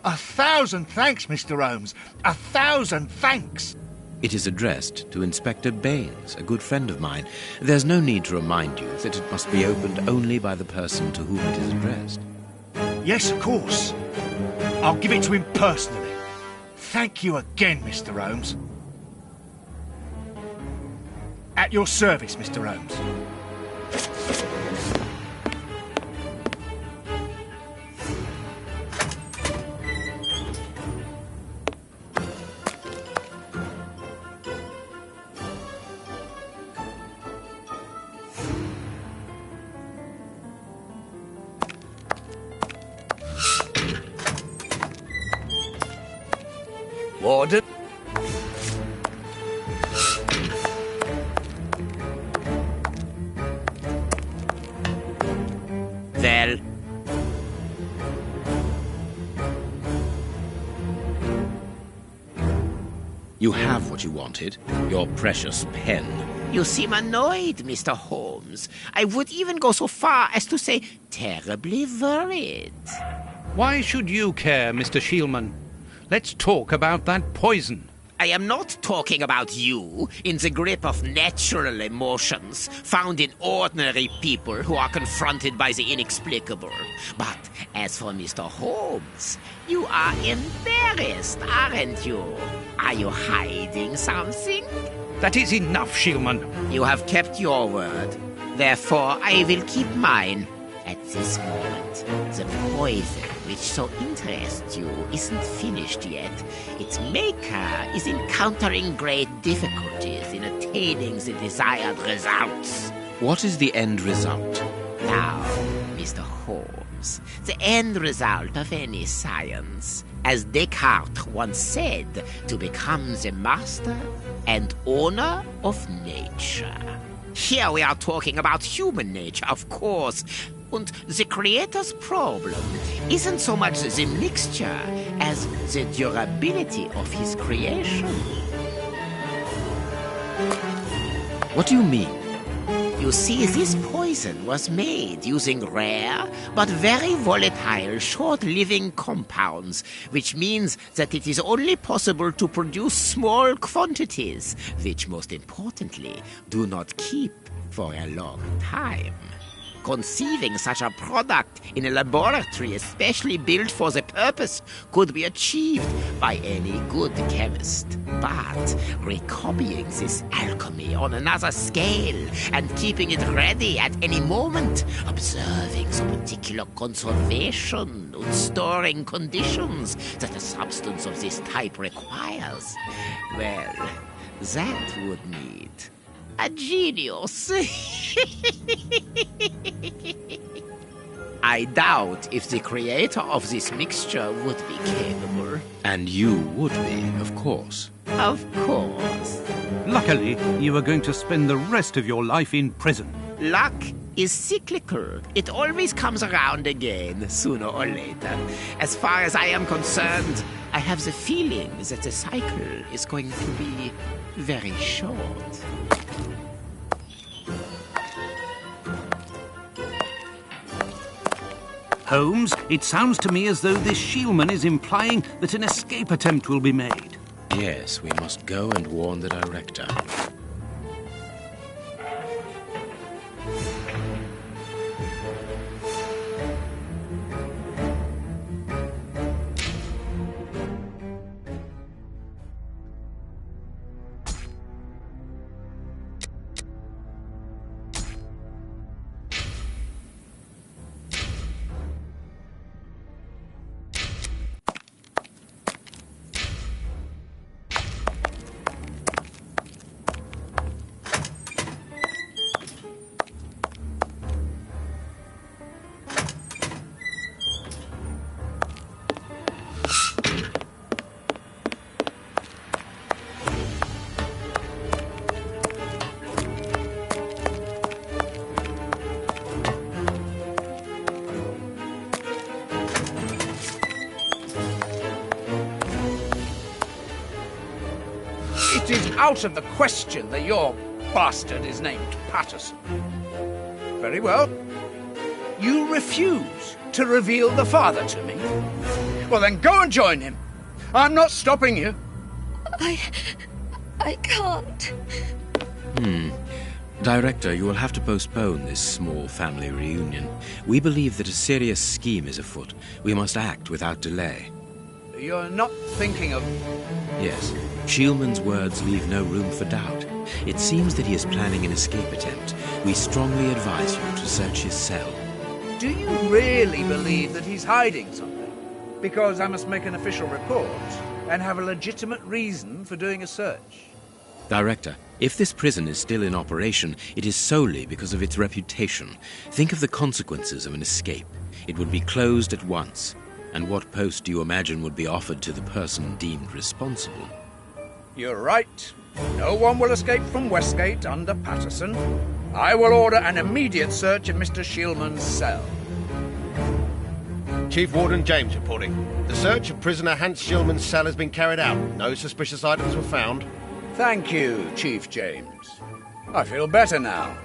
1,000 thanks, Mr. Holmes. 1,000 thanks. It is addressed to Inspector Baines, a good friend of mine. There's no need to remind you that it must be opened only by the person to whom it is addressed. Yes, of course. I'll give it to him personally. Thank you again, Mr. Holmes. At your service, Mr. Holmes. Warden? Well, You have what you wanted, your precious pen. you seem annoyed, Mr. Holmes. I would even go so far as to say terribly worried. Why should you care, Mr. Shielman? Let's talk about that poison. I am not talking about you in the grip of natural emotions found in ordinary people who are confronted by the inexplicable. But as for Mr. Holmes, you are embarrassed, aren't you? Are you hiding something? That is enough, Shielman. You have kept your word. Therefore, I will keep mine. At this moment, the poison which so interests you isn't finished yet. Its maker is encountering great difficulties in attaining the desired results. What is the end result? Now, Mr. Holmes, Holmes, the end result of any science, as Descartes once said, to become the master and owner of nature. Here we are talking about human nature, of course. And the creator's problem isn't so much the mixture as the durability of his creation. What do you mean? You see, this poison was made using rare but very volatile short-living compounds, which means that it is only possible to produce small quantities, which most importantly do not keep for a long time. Conceiving such a product in a laboratory especially built for the purpose could be achieved by any good chemist. But recopying this alchemy on another scale and keeping it ready at any moment, observing the particular conservation and storing conditions that a substance of this type requires, well, that would need a genius. I doubt if the creator of this mixture would be capable. And you would be, of course. Of course. Luckily, you are going to spend the rest of your life in prison. Luck is cyclical. It always comes around again, sooner or later. As far as I am concerned, I have the feeling that the cycle is going to be very short. Holmes, it sounds to me as though this Shielman is implying that an escape attempt will be made. Yes, we must go and warn the director. It is out of the question that your bastard is named Patterson. Very well. You refuse to reveal the father to me. Well, then go and join him. I'm not stopping you. I can't. Director, you will have to postpone this small family reunion. We believe that a serious scheme is afoot. We must act without delay. You're not thinking of... Yes. Shielman's words leave no room for doubt. It seems that he is planning an escape attempt. We strongly advise you to search his cell. Do you really believe that he's hiding something? Because I must make an official report and have a legitimate reason for doing a search. Director, if this prison is still in operation, it is solely because of its reputation. Think of the consequences of an escape. It would be closed at once. And what post do you imagine would be offered to the person deemed responsible? You're right. No one will escape from Westgate under Patterson. I will order an immediate search of Mr. Shielman's cell. Chief Warden James reporting. The search of prisoner Hans Shielman's cell has been carried out. No suspicious items were found. Thank you, Chief James. I feel better now.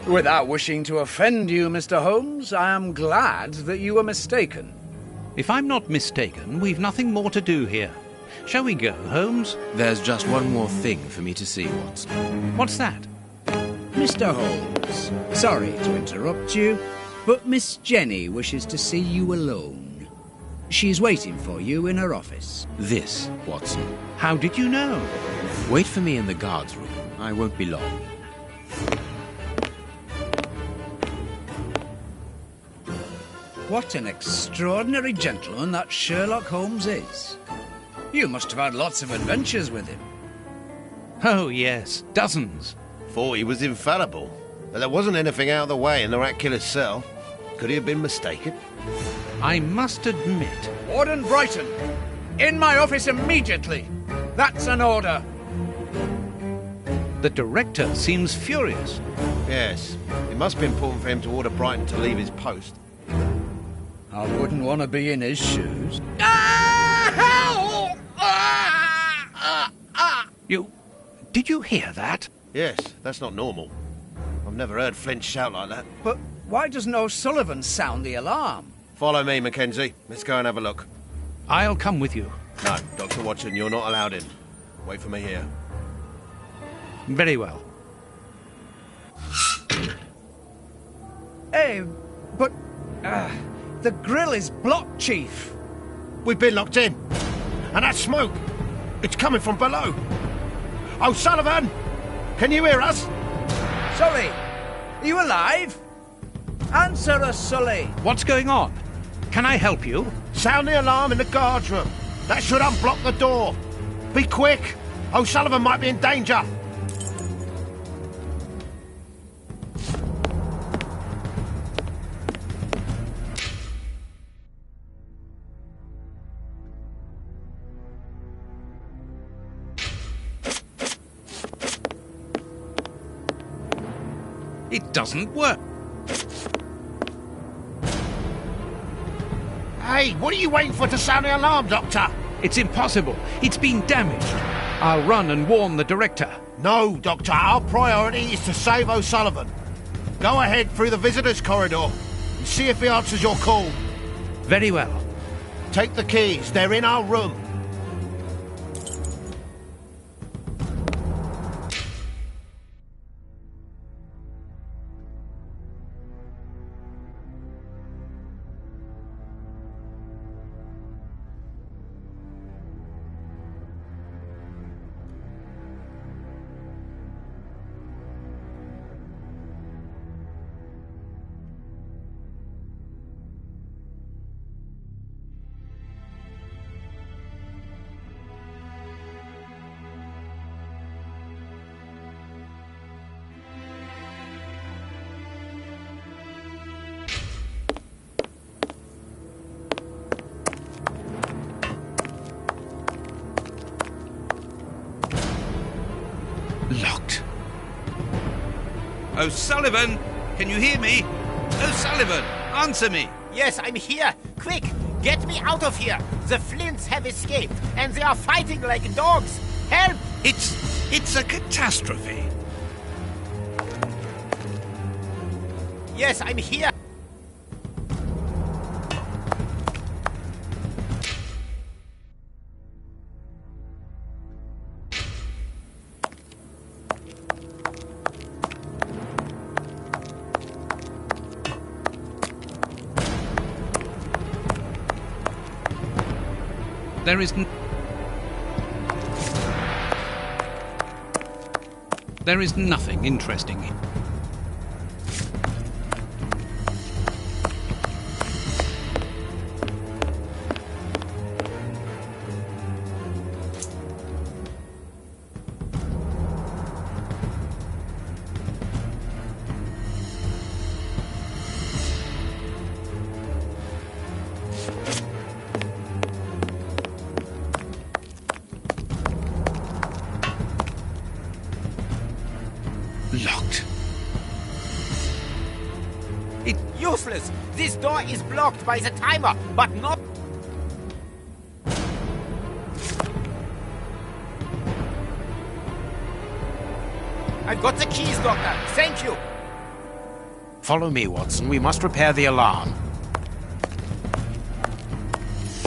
Without wishing to offend you, Mr. Holmes, I am glad that you were mistaken. If I'm not mistaken, we've nothing more to do here. Shall we go, Holmes? There's just one more thing for me to see, Watson. What's that? Mr. Holmes, sorry to interrupt you, but Miss Jenny wishes to see you alone. She's waiting for you in her office. This, Watson. How did you know? Wait for me in the guards' room. I won't be long. What an extraordinary gentleman that Sherlock Holmes is. You must have had lots of adventures with him. Oh, yes, dozens. Thought he was infallible. But there wasn't anything out of the way in the rat killer's cell. Could he have been mistaken? I must admit... Warden Brighton, in my office immediately. That's an order. The director seems furious. Yes. It must be important for him to order Brighton to leave his post. I wouldn't want to be in his shoes. Did you hear that? Yes, that's not normal. I've never heard Flint shout like that. But why doesn't O'Sullivan sound the alarm? Follow me, Mackenzie. Let's go and have a look. I'll come with you. No, Dr. Watson, you're not allowed in. Wait for me here. Very well. Hey, but... the grill is blocked, Chief. We've been locked in. And that smoke, it's coming from below. O'Sullivan! Can you hear us? Sully, are you alive? Answer us, Sully. What's going on? Can I help you? Sound the alarm in the guard's room. That should unblock the door. Be quick. O'Sullivan might be in danger. It doesn't work. Hey, what are you waiting for to sound the alarm, Doctor? It's impossible. It's been damaged. I'll run and warn the director. No, Doctor. Our priority is to save O'Sullivan. Go ahead through the visitors' corridor and see if he answers your call. Very well. Take the keys. They're in our room. Locked. O'Sullivan! Can you hear me? O'Sullivan! Answer me! Yes, I'm here. Quick, get me out of here. The Flints have escaped, and they are fighting like dogs. Help! It's a catastrophe. Yes, I'm here. There is nothing interesting. Locked. It's useless. This door is blocked by the timer, but not... I've got the keys, Doctor. Thank you. Follow me, Watson. We must repair the alarm.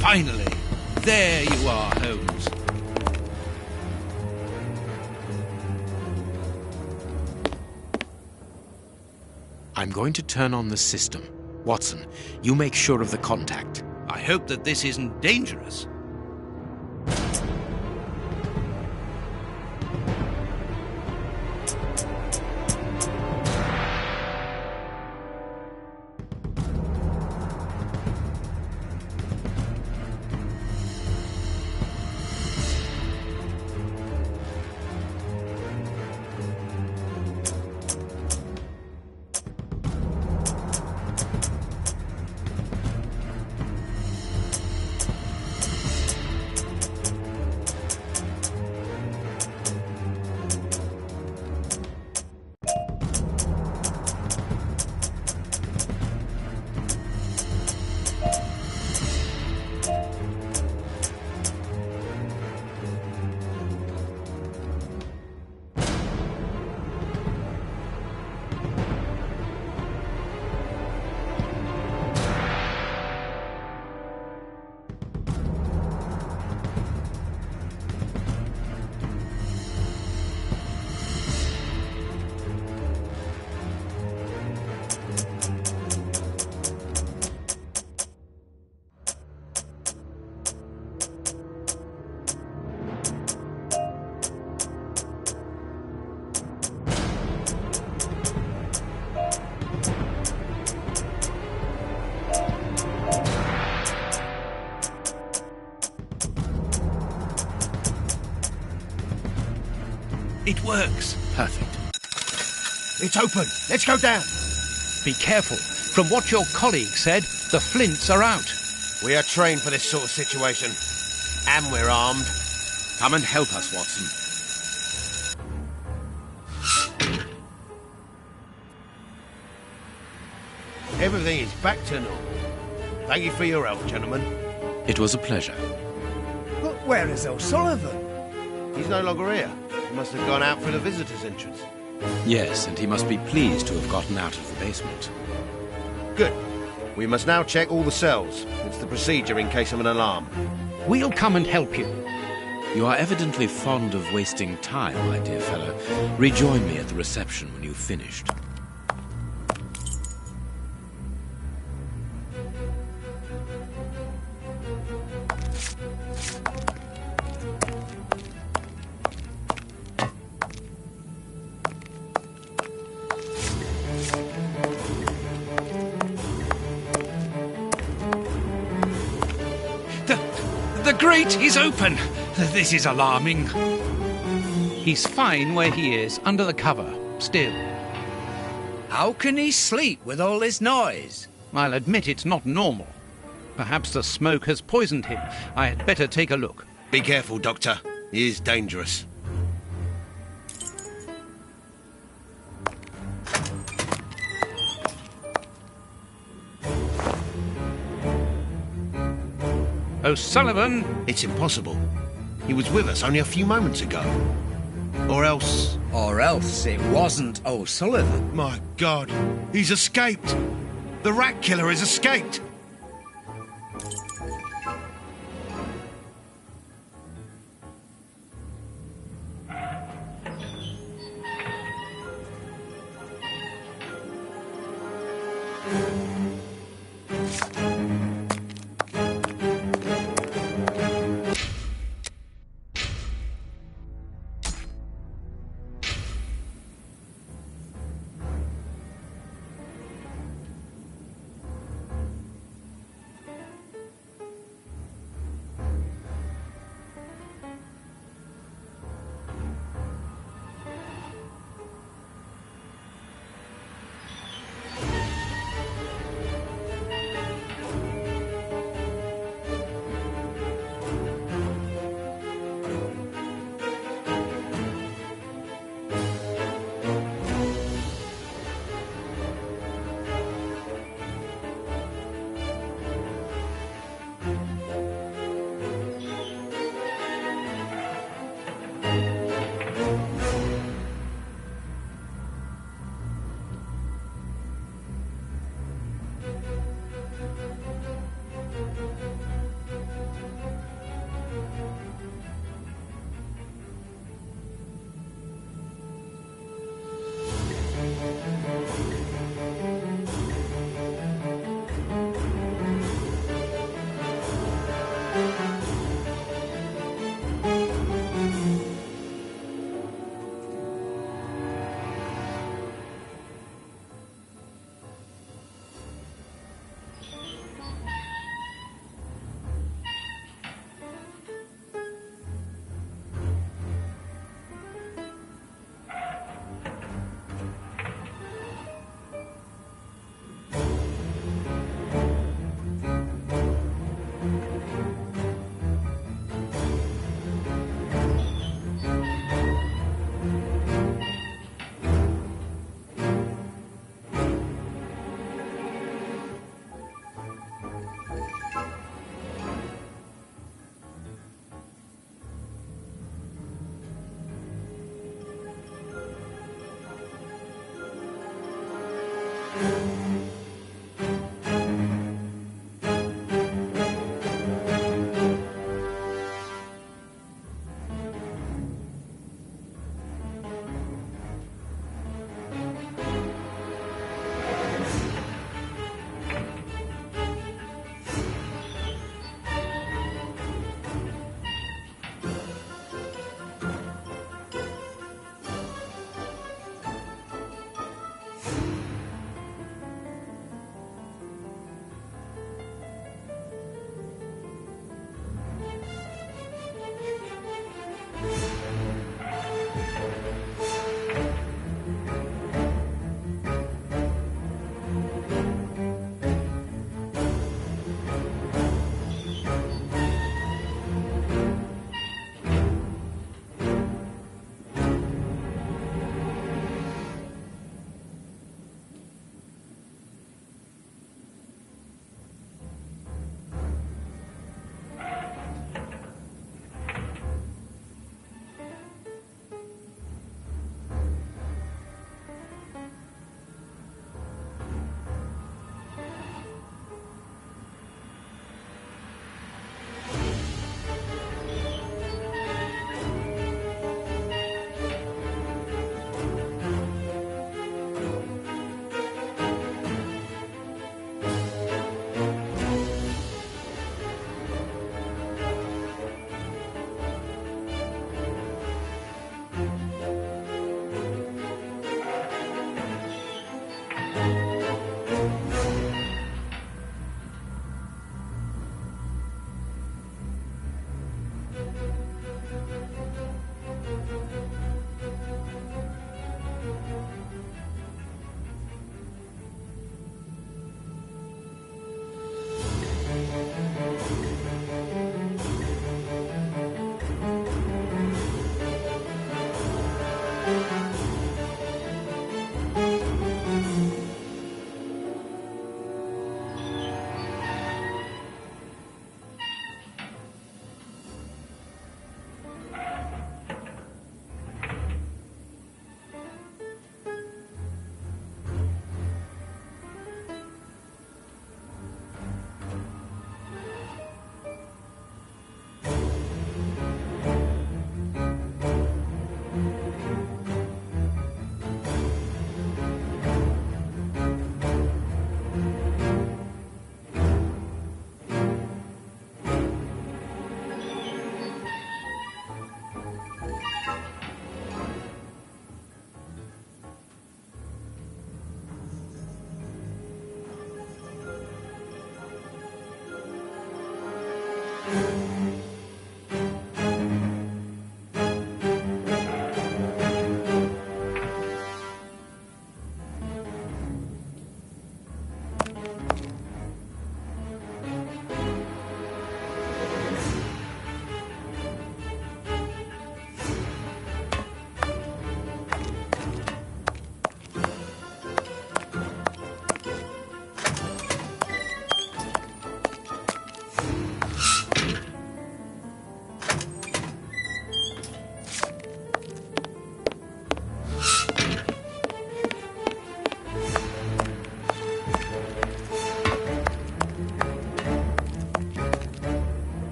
Finally! There you are, Holmes. I'm going to turn on the system. Watson, you make sure of the contact. I hope that this isn't dangerous. It works. Perfect. It's open. Let's go down. Be careful. From what your colleague said, the flints are out. We are trained for this sort of situation. And we're armed. Come and help us, Watson. Everything is back to normal. Thank you for your help, gentlemen. It was a pleasure. But where is O'Sullivan? He's no longer here. He must have gone out through the visitor's entrance. Yes, and he must be pleased to have gotten out of the basement. Good. We must now check all the cells. It's the procedure in case of an alarm. We'll come and help you. You are evidently fond of wasting time, my dear fellow. Rejoin me at the reception when you've finished. The grate is open. This is alarming. He's fine where he is, under the cover, still. How can he sleep with all this noise? I'll admit it's not normal. Perhaps the smoke has poisoned him. I had better take a look. Be careful, Doctor. He is dangerous. O'Sullivan! It's impossible. He was with us only a few moments ago. Or else... Or else it wasn't O'Sullivan. My God, he's escaped! The rat killer has escaped!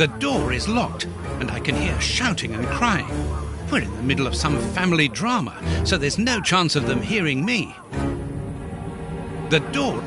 The door is locked, and I can hear shouting and crying. We're in the middle of some family drama, so there's no chance of them hearing me. The door...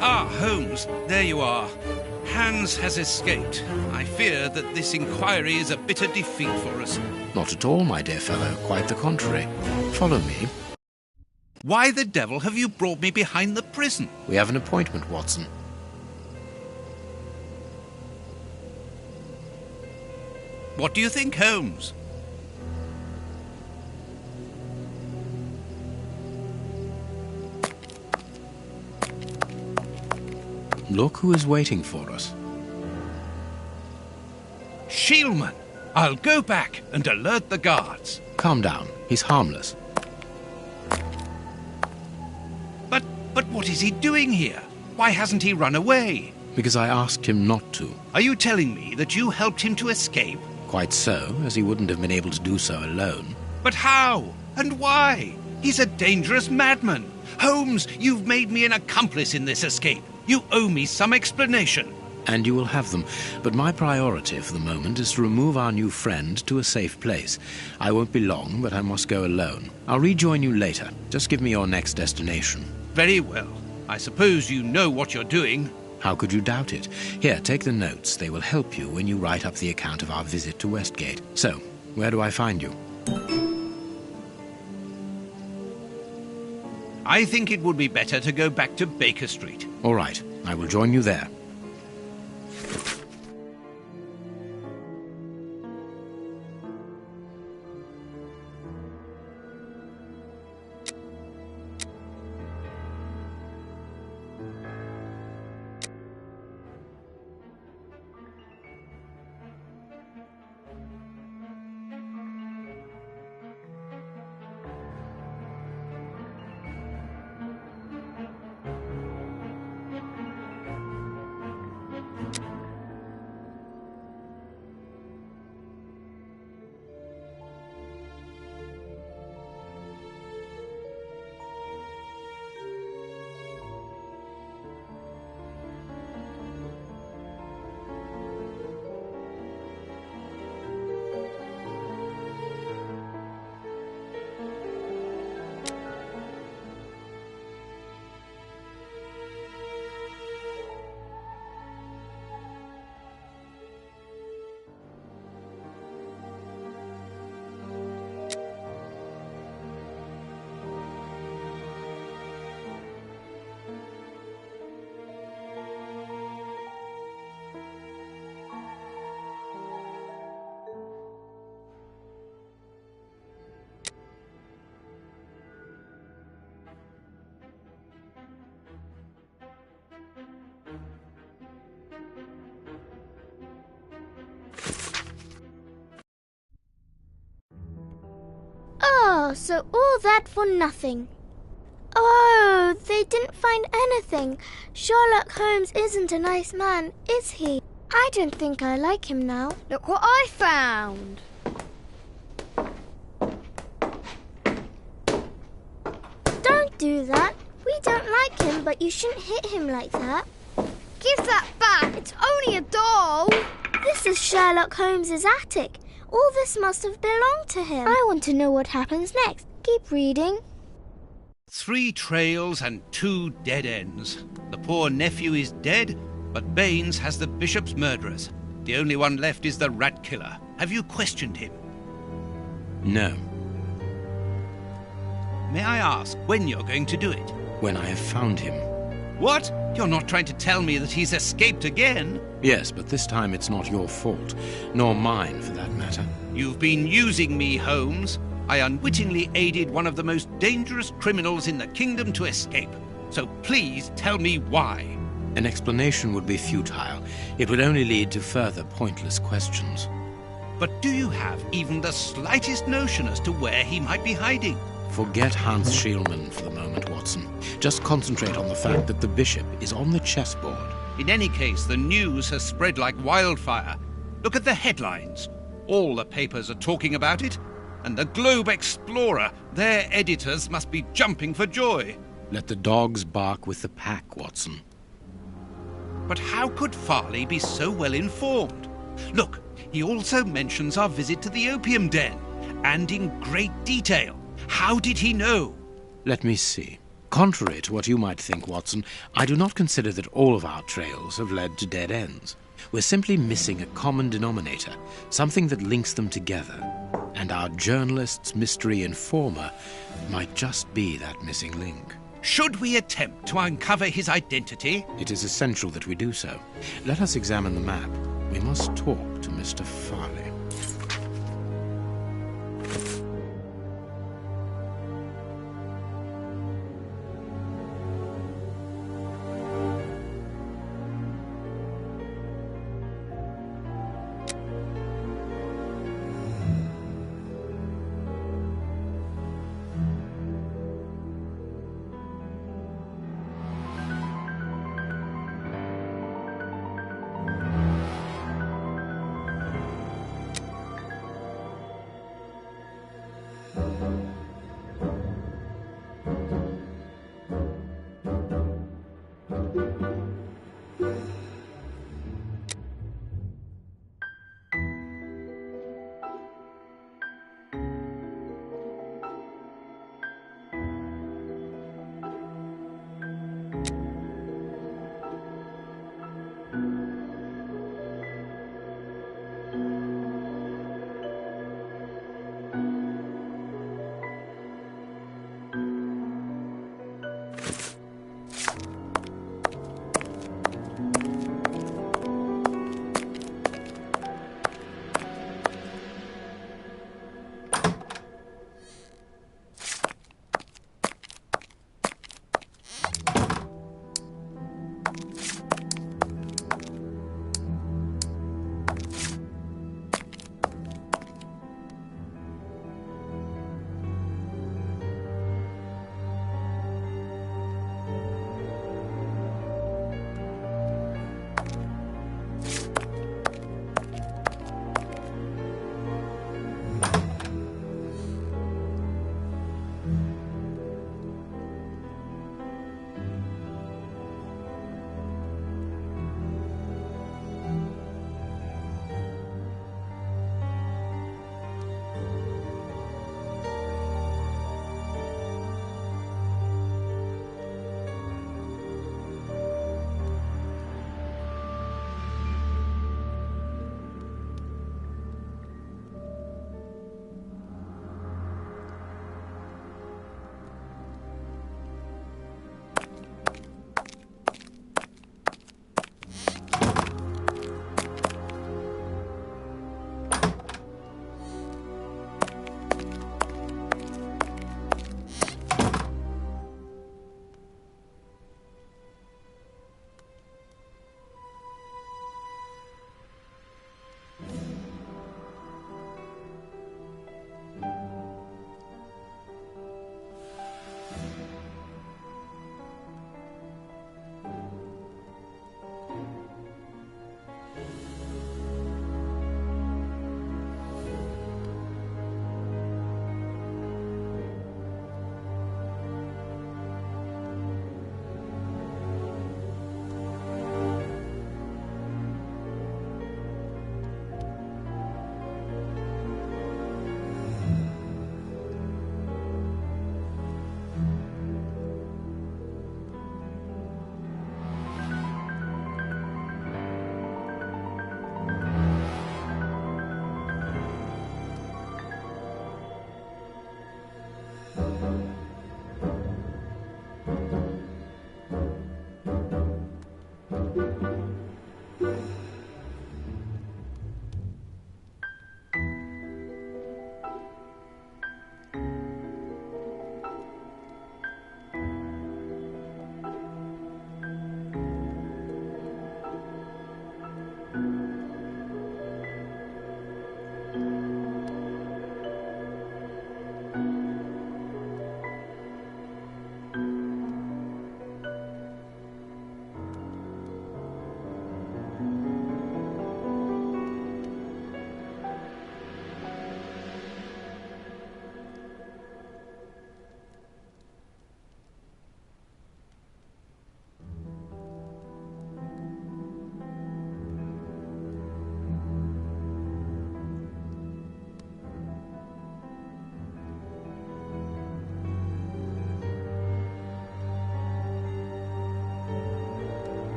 Ah, Holmes, there you are. Hans has escaped. I fear that this inquiry is a bitter defeat for us. Not at all, my dear fellow. Quite the contrary. Follow me. Why the devil have you brought me behind the prison? We have an appointment, Watson. What do you think, Holmes? Look who is waiting for us. Shielman! I'll go back and alert the guards. Calm down. He's harmless. But what is he doing here? Why hasn't he run away? Because I asked him not to. Are you telling me that you helped him to escape? Quite so, as he wouldn't have been able to do so alone. But how? And why? He's a dangerous madman. Holmes, you've made me an accomplice in this escape. You owe me some explanation. And you will have them. But my priority for the moment is to remove our new friend to a safe place. I won't be long, but I must go alone. I'll rejoin you later. Just give me your next destination. Very well. I suppose you know what you're doing. How could you doubt it? Here, take the notes. They will help you when you write up the account of our visit to Westgate. So, where do I find you? I think it would be better to go back to Baker Street. All right, I will join you there. Oh, so all that for nothing. Oh, they didn't find anything. Sherlock Holmes isn't a nice man, is he? I don't think I like him now. Look what I found. Don't do that. We don't like him, but you shouldn't hit him like that. Give that back. It's only a doll. This is Sherlock Holmes's attic. All this must have belonged to him. I want to know what happens next. Keep reading. 3 trails and 2 dead ends. The poor nephew is dead, but Baines has the bishop's murderers. The only one left is the rat killer. Have you questioned him? No. May I ask when you're going to do it? When I have found him. What? You're not trying to tell me that he's escaped again? Yes, but this time it's not your fault, nor mine for that matter. You've been using me, Holmes. I unwittingly aided one of the most dangerous criminals in the kingdom to escape. So please tell me why. An explanation would be futile. It would only lead to further pointless questions. But do you have even the slightest notion as to where he might be hiding? Forget Hans Schielmann for the moment, Watson. Just concentrate on the fact that the bishop is on the chessboard. In any case, the news has spread like wildfire. Look at the headlines. All the papers are talking about it. And the Globe Explorer, their editors must be jumping for joy. Let the dogs bark with the pack, Watson. But how could Farley be so well informed? Look, he also mentions our visit to the opium den, and in great detail. How did he know? Let me see. Contrary to what you might think, Watson, I do not consider that all of our trails have led to dead ends. We're simply missing a common denominator, something that links them together. And our journalist's mystery informer might just be that missing link. Should we attempt to uncover his identity? It is essential that we do so. Let us examine the map. We must talk to Mr. Farley.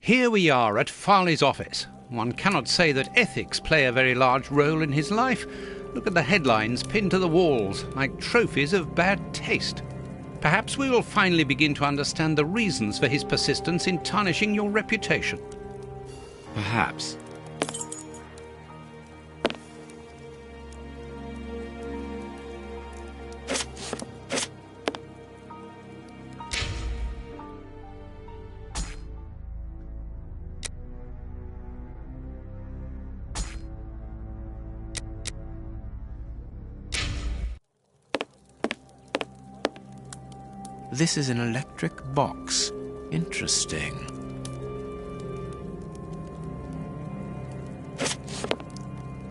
Here we are at Farley's office. One cannot say that ethics play a very large role in his life. Look at the headlines pinned to the walls, like trophies of bad taste. Perhaps we will finally begin to understand the reasons for his persistence in tarnishing your reputation. Perhaps. This is an electric box. Interesting.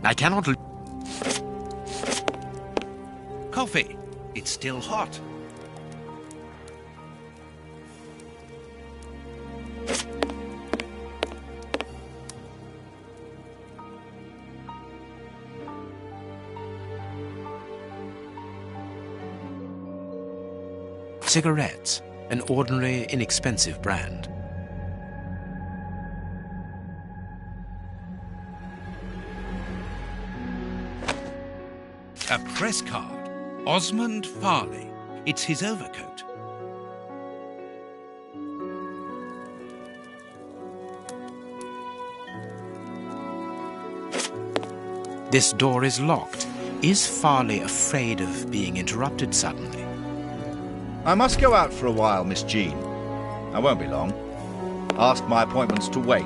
I cannot... Coffee. It's still hot. Cigarettes, an ordinary, inexpensive brand. A press card. Osmond Farley. It's his overcoat. This door is locked. Is Farley afraid of being interrupted suddenly? I must go out for a while, Miss Jean. I won't be long. Ask my appointments to wait,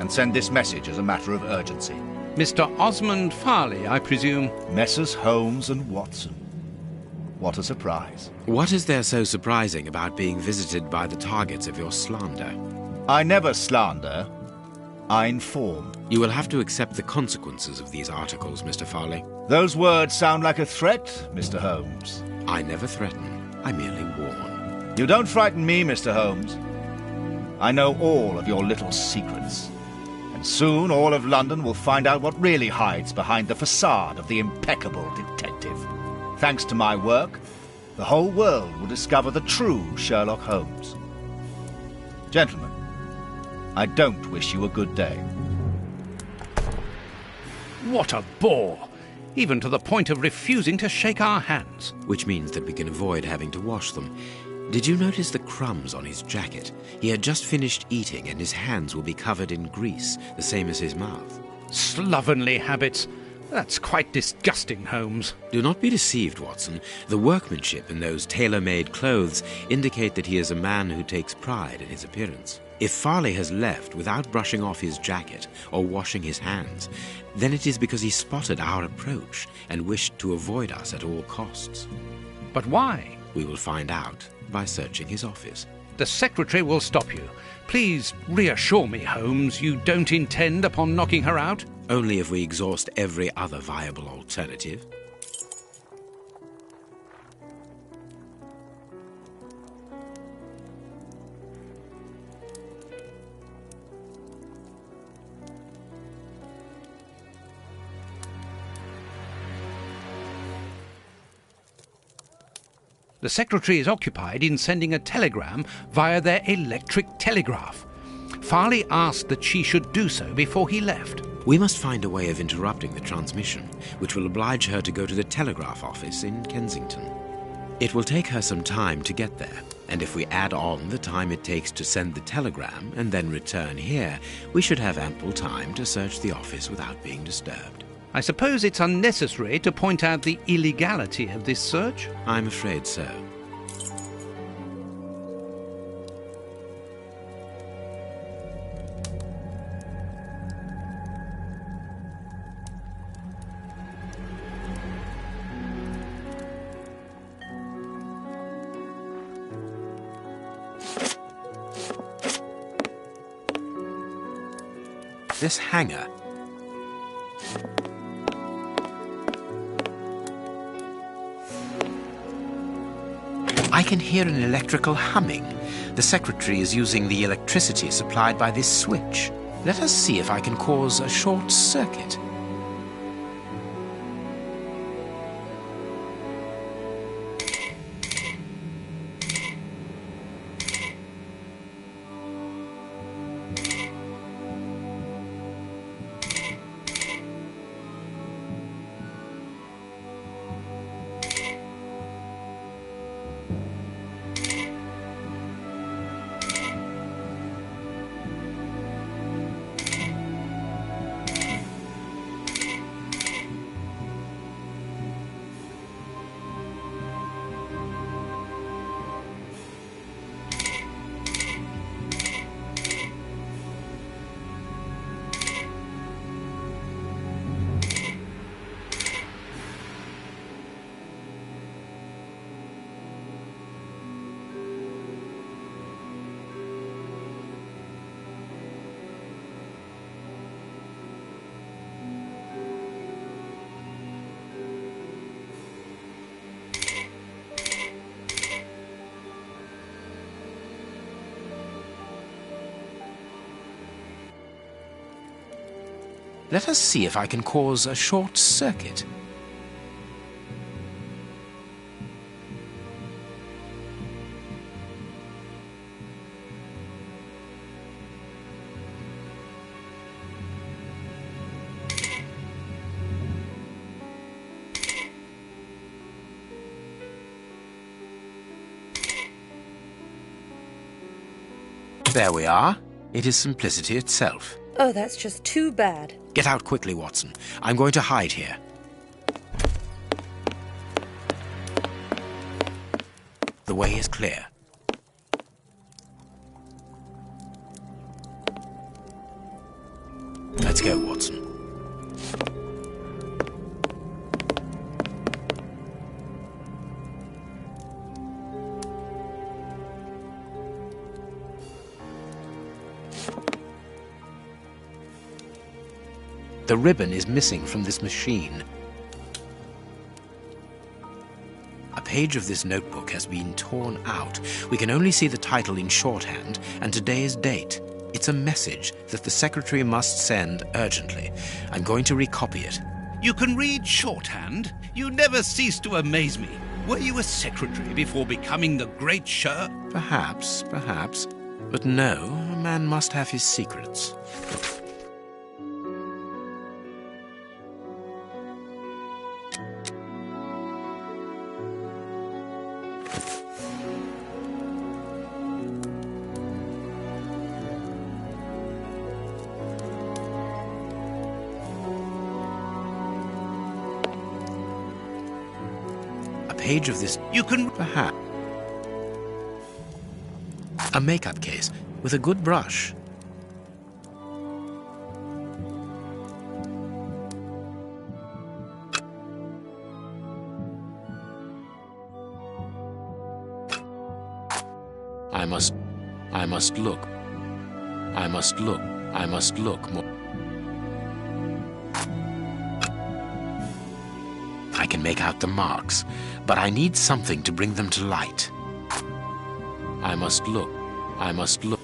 and send this message as a matter of urgency. Mr. Osmond Farley, I presume? Messrs. Holmes and Watson. What a surprise. What is there so surprising about being visited by the targets of your slander? I never slander. I inform. You will have to accept the consequences of these articles, Mr. Farley. Those words sound like a threat, Mr. Holmes. I never threaten. I merely warn. You don't frighten me, Mr. Holmes. I know all of your little secrets. And soon all of London will find out what really hides behind the facade of the impeccable detective. Thanks to my work, the whole world will discover the true Sherlock Holmes. Gentlemen, I don't wish you a good day. What a bore! Even to the point of refusing to shake our hands. Which means that we can avoid having to wash them. Did you notice the crumbs on his jacket? He had just finished eating and his hands will be covered in grease, the same as his mouth. Slovenly habits. That's quite disgusting, Holmes. Do not be deceived, Watson. The workmanship in those tailor-made clothes indicate that he is a man who takes pride in his appearance. If Farley has left without brushing off his jacket or washing his hands, then it is because he spotted our approach and wished to avoid us at all costs. But why? We will find out by searching his office. The secretary will stop you. Please reassure me, Holmes, you don't intend upon knocking her out? Only if we exhaust every other viable alternative. The secretary is occupied in sending a telegram via their electric telegraph. Farley asked that she should do so before he left. We must find a way of interrupting the transmission, which will oblige her to go to the telegraph office in Kensington. It will take her some time to get there, and if we add on the time it takes to send the telegram and then return here, we should have ample time to search the office without being disturbed. I suppose it's unnecessary to point out the illegality of this search? I'm afraid so. This hanger. I can hear an electrical humming. The secretary is using the electricity supplied by this switch. Let us see if I can cause a short circuit. Let us see if I can cause a short circuit. There we are. It is simplicity itself. Oh, that's just too bad. Get out quickly, Watson. I'm going to hide here. The way is clear. Let's go, Watson. The ribbon is missing from this machine. A page of this notebook has been torn out. We can only see the title in shorthand and today's date. It's a message that the secretary must send urgently. I'm going to recopy it. You can read shorthand? You never cease to amaze me. Were you a secretary before becoming the great Perhaps. But no, a man must have his secrets. Page of this, you can perhaps a makeup case with a good brush. I must look more. I can make out the marks, but I need something to bring them to light. I must look.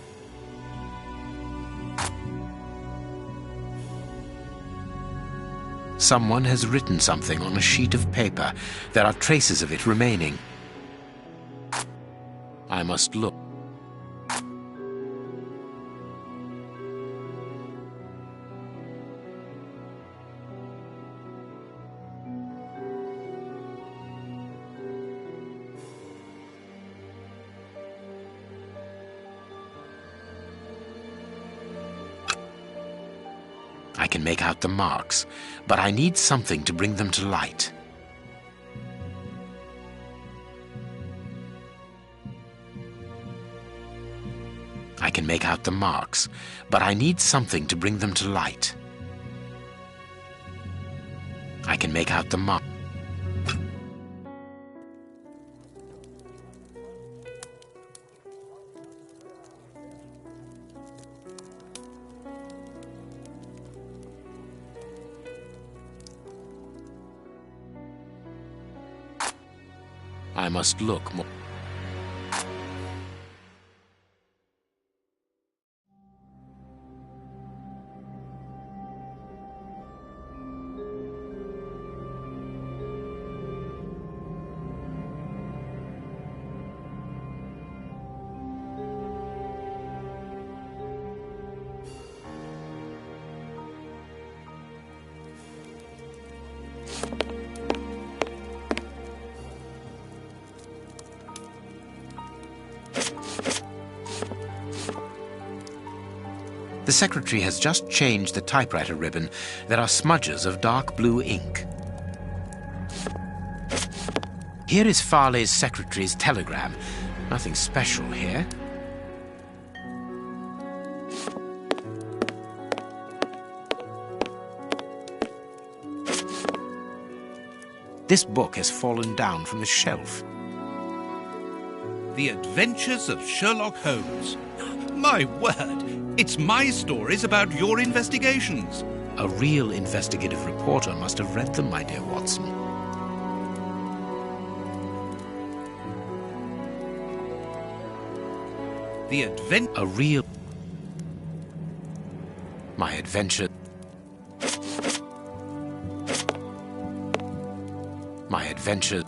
Someone has written something on a sheet of paper. There are traces of it remaining. I must look. I can make out the marks, but I need something to bring them to light. I can make out the marks, but I need something to bring them to light. I can make out the marks. I must look more. The secretary has just changed the typewriter ribbon. There are smudges of dark blue ink. Here is Farley's secretary's telegram. Nothing special here. This book has fallen down from the shelf. The Adventures of Sherlock Holmes. My word! It's my stories about your investigations. A real investigative reporter must have read them, my dear Watson. My adventure. adventures.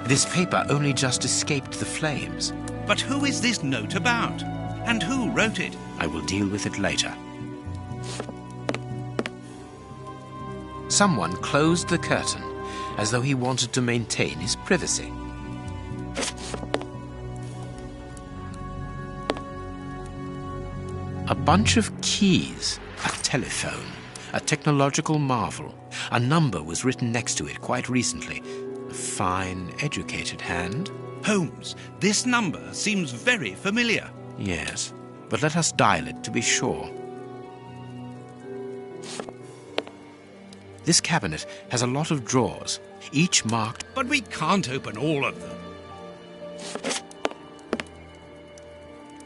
This paper only just escaped the flames. But who is this note about? And who wrote it? I will deal with it later. Someone closed the curtain as though he wanted to maintain his privacy. A bunch of keys, a telephone, a technological marvel. A number was written next to it quite recently. A fine, educated hand. Holmes, this number seems very familiar. Yes, but let us dial it to be sure. This cabinet has a lot of drawers, each marked. But we can't open all of them.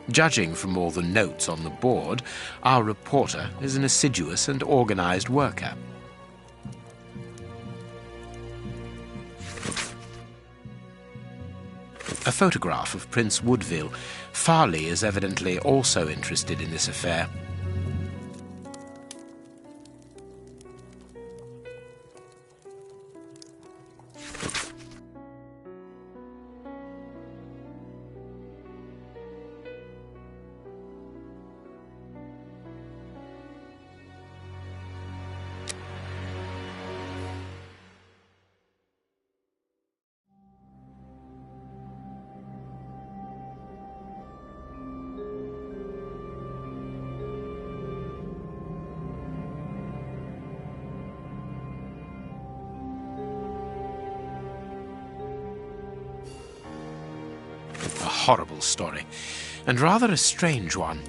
Judging from all the notes on the board, our reporter is an assiduous and organized worker. A photograph of Prince Woodville. Farley is evidently also interested in this affair. A horrible story, and rather a strange one.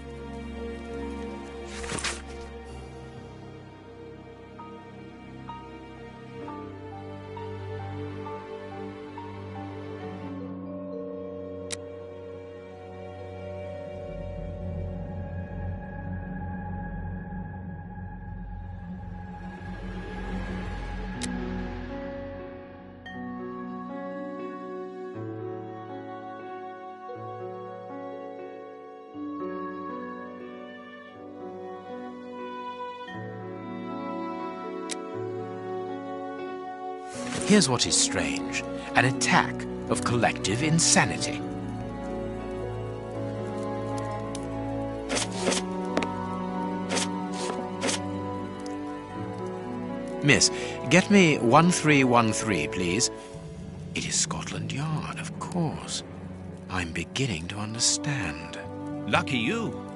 Here's what is strange: an attack of collective insanity. Miss, get me 1313, please. It is Scotland Yard, of course. I'm beginning to understand. Lucky you.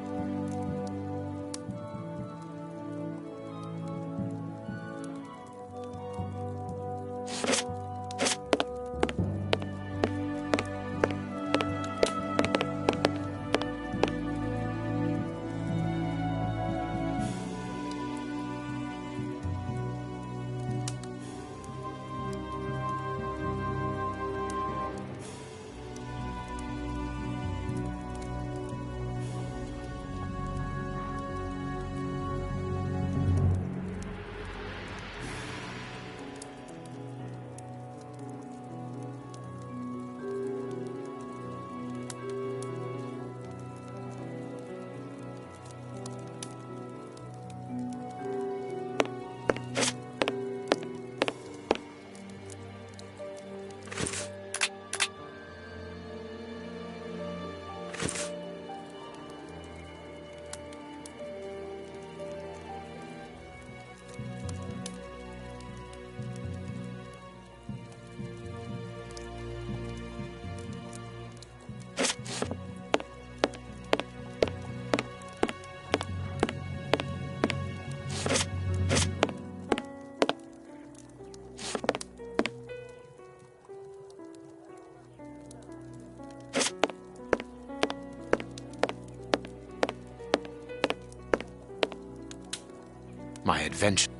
My adventure.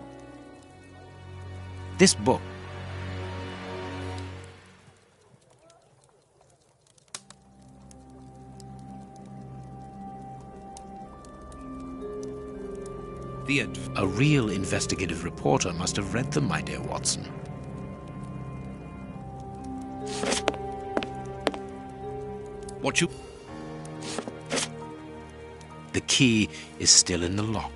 This book. A real investigative reporter must have read them, my dear Watson. What you... The key is still in the lock.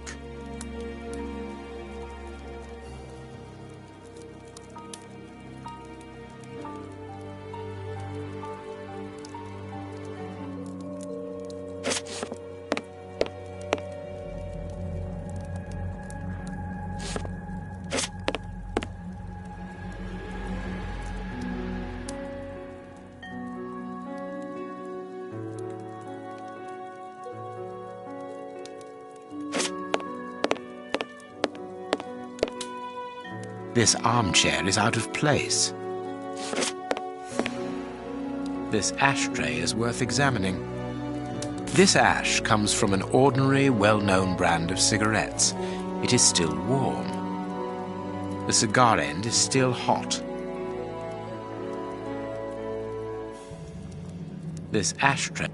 This armchair is out of place. This ashtray is worth examining. This ash comes from an ordinary, well-known brand of cigarettes. It is still warm. The cigar end is still hot. This ashtray.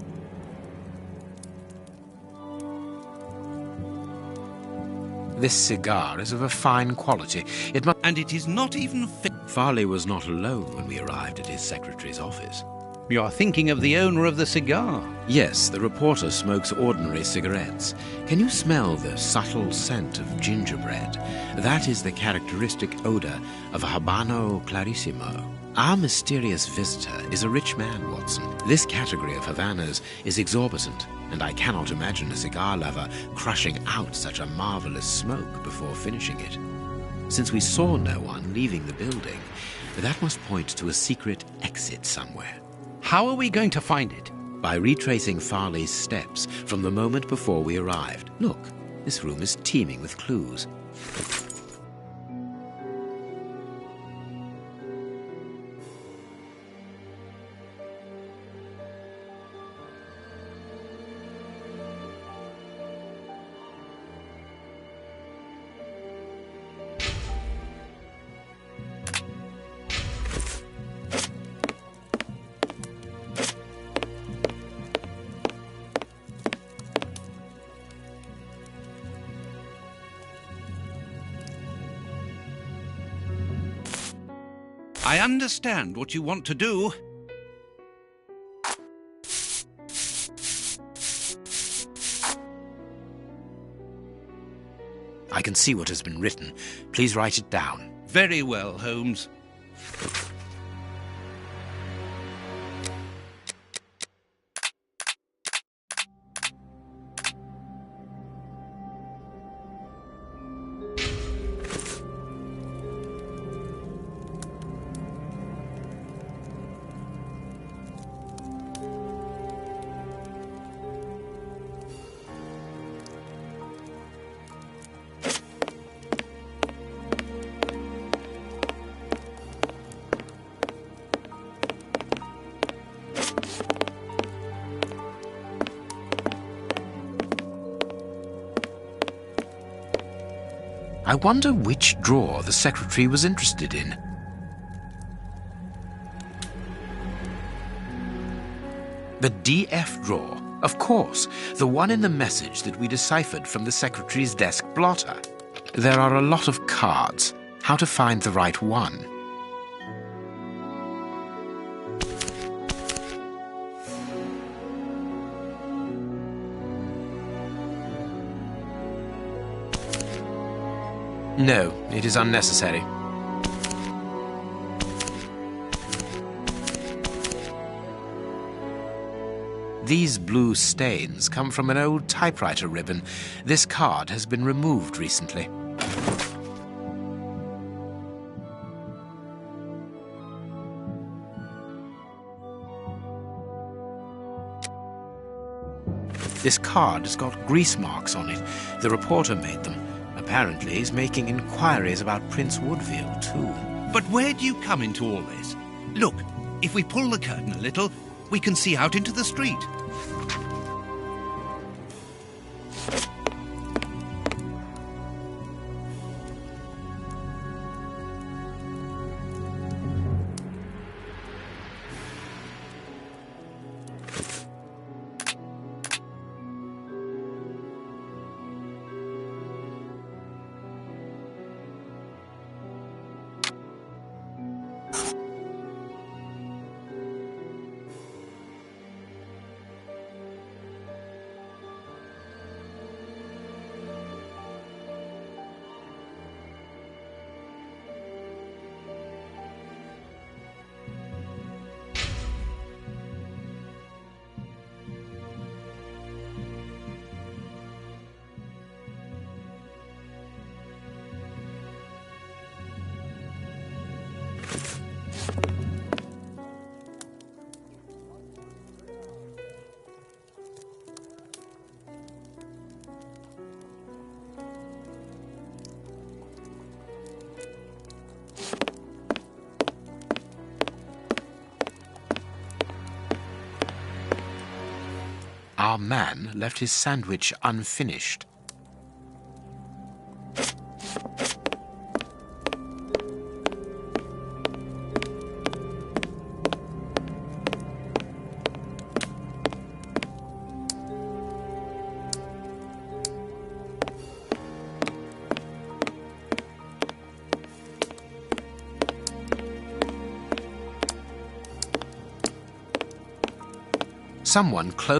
This cigar is of a fine quality. And it is not even fit. Farley was not alone when we arrived at his secretary's office. You are thinking of the owner of the cigar. Yes, the reporter smokes ordinary cigarettes. Can you smell the subtle scent of gingerbread? That is the characteristic odor of a Habano Clarissimo. Our mysterious visitor is a rich man, Watson. This category of Havanas is exorbitant, and I cannot imagine a cigar lover crushing out such a marvelous smoke before finishing it. Since we saw no one leaving the building, that must point to a secret exit somewhere. How are we going to find it? By retracing Farley's steps from the moment before we arrived. Look, this room is teeming with clues. I understand what you want to do. I can see what has been written. Please write it down. Very well, Holmes. I wonder which drawer the secretary was interested in. The DF drawer, of course, the one in the message that we deciphered from the secretary's desk blotter. There are a lot of cards. How to find the right one? No, it is unnecessary. These blue stains come from an old typewriter ribbon. This card has been removed recently. This card has got grease marks on it. The reporter made them. Apparently, he's making inquiries about Prince Woodville, too. But where do you come into all this? Look, if we pull the curtain a little, we can see out into the street. Our man left his sandwich unfinished. Someone close.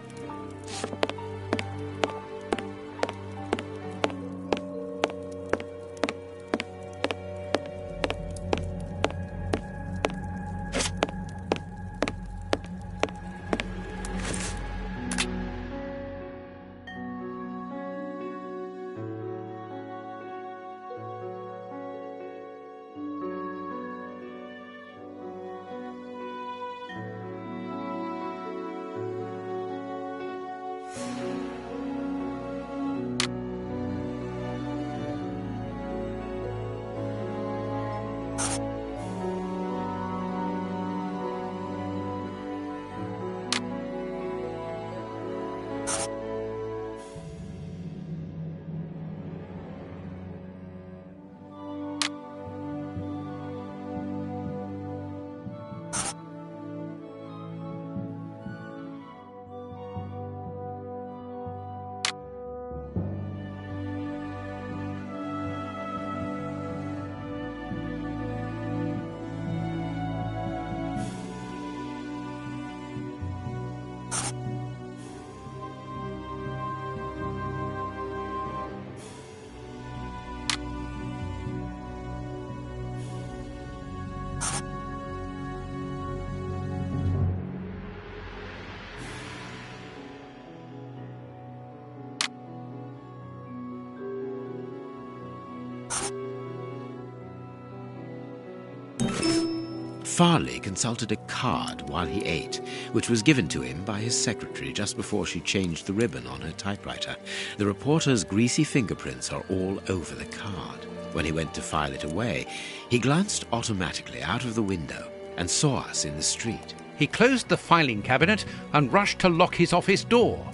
Farley consulted a card while he ate, which was given to him by his secretary just before she changed the ribbon on her typewriter. The reporter's greasy fingerprints are all over the card. When he went to file it away, he glanced automatically out of the window and saw us in the street. He closed the filing cabinet and rushed to lock his office door.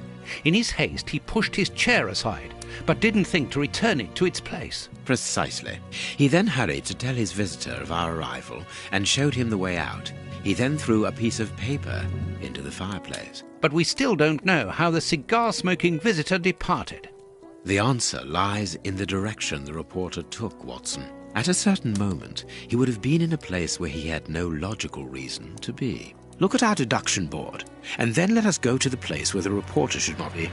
In his haste, he pushed his chair aside, but didn't think to return it to its place. Precisely. He then hurried to tell his visitor of our arrival and showed him the way out. He then threw a piece of paper into the fireplace. But we still don't know how the cigar-smoking visitor departed. The answer lies in the direction the reporter took, Watson. At a certain moment, he would have been in a place where he had no logical reason to be. Look at our deduction board, and then let us go to the place where the reporter should not be.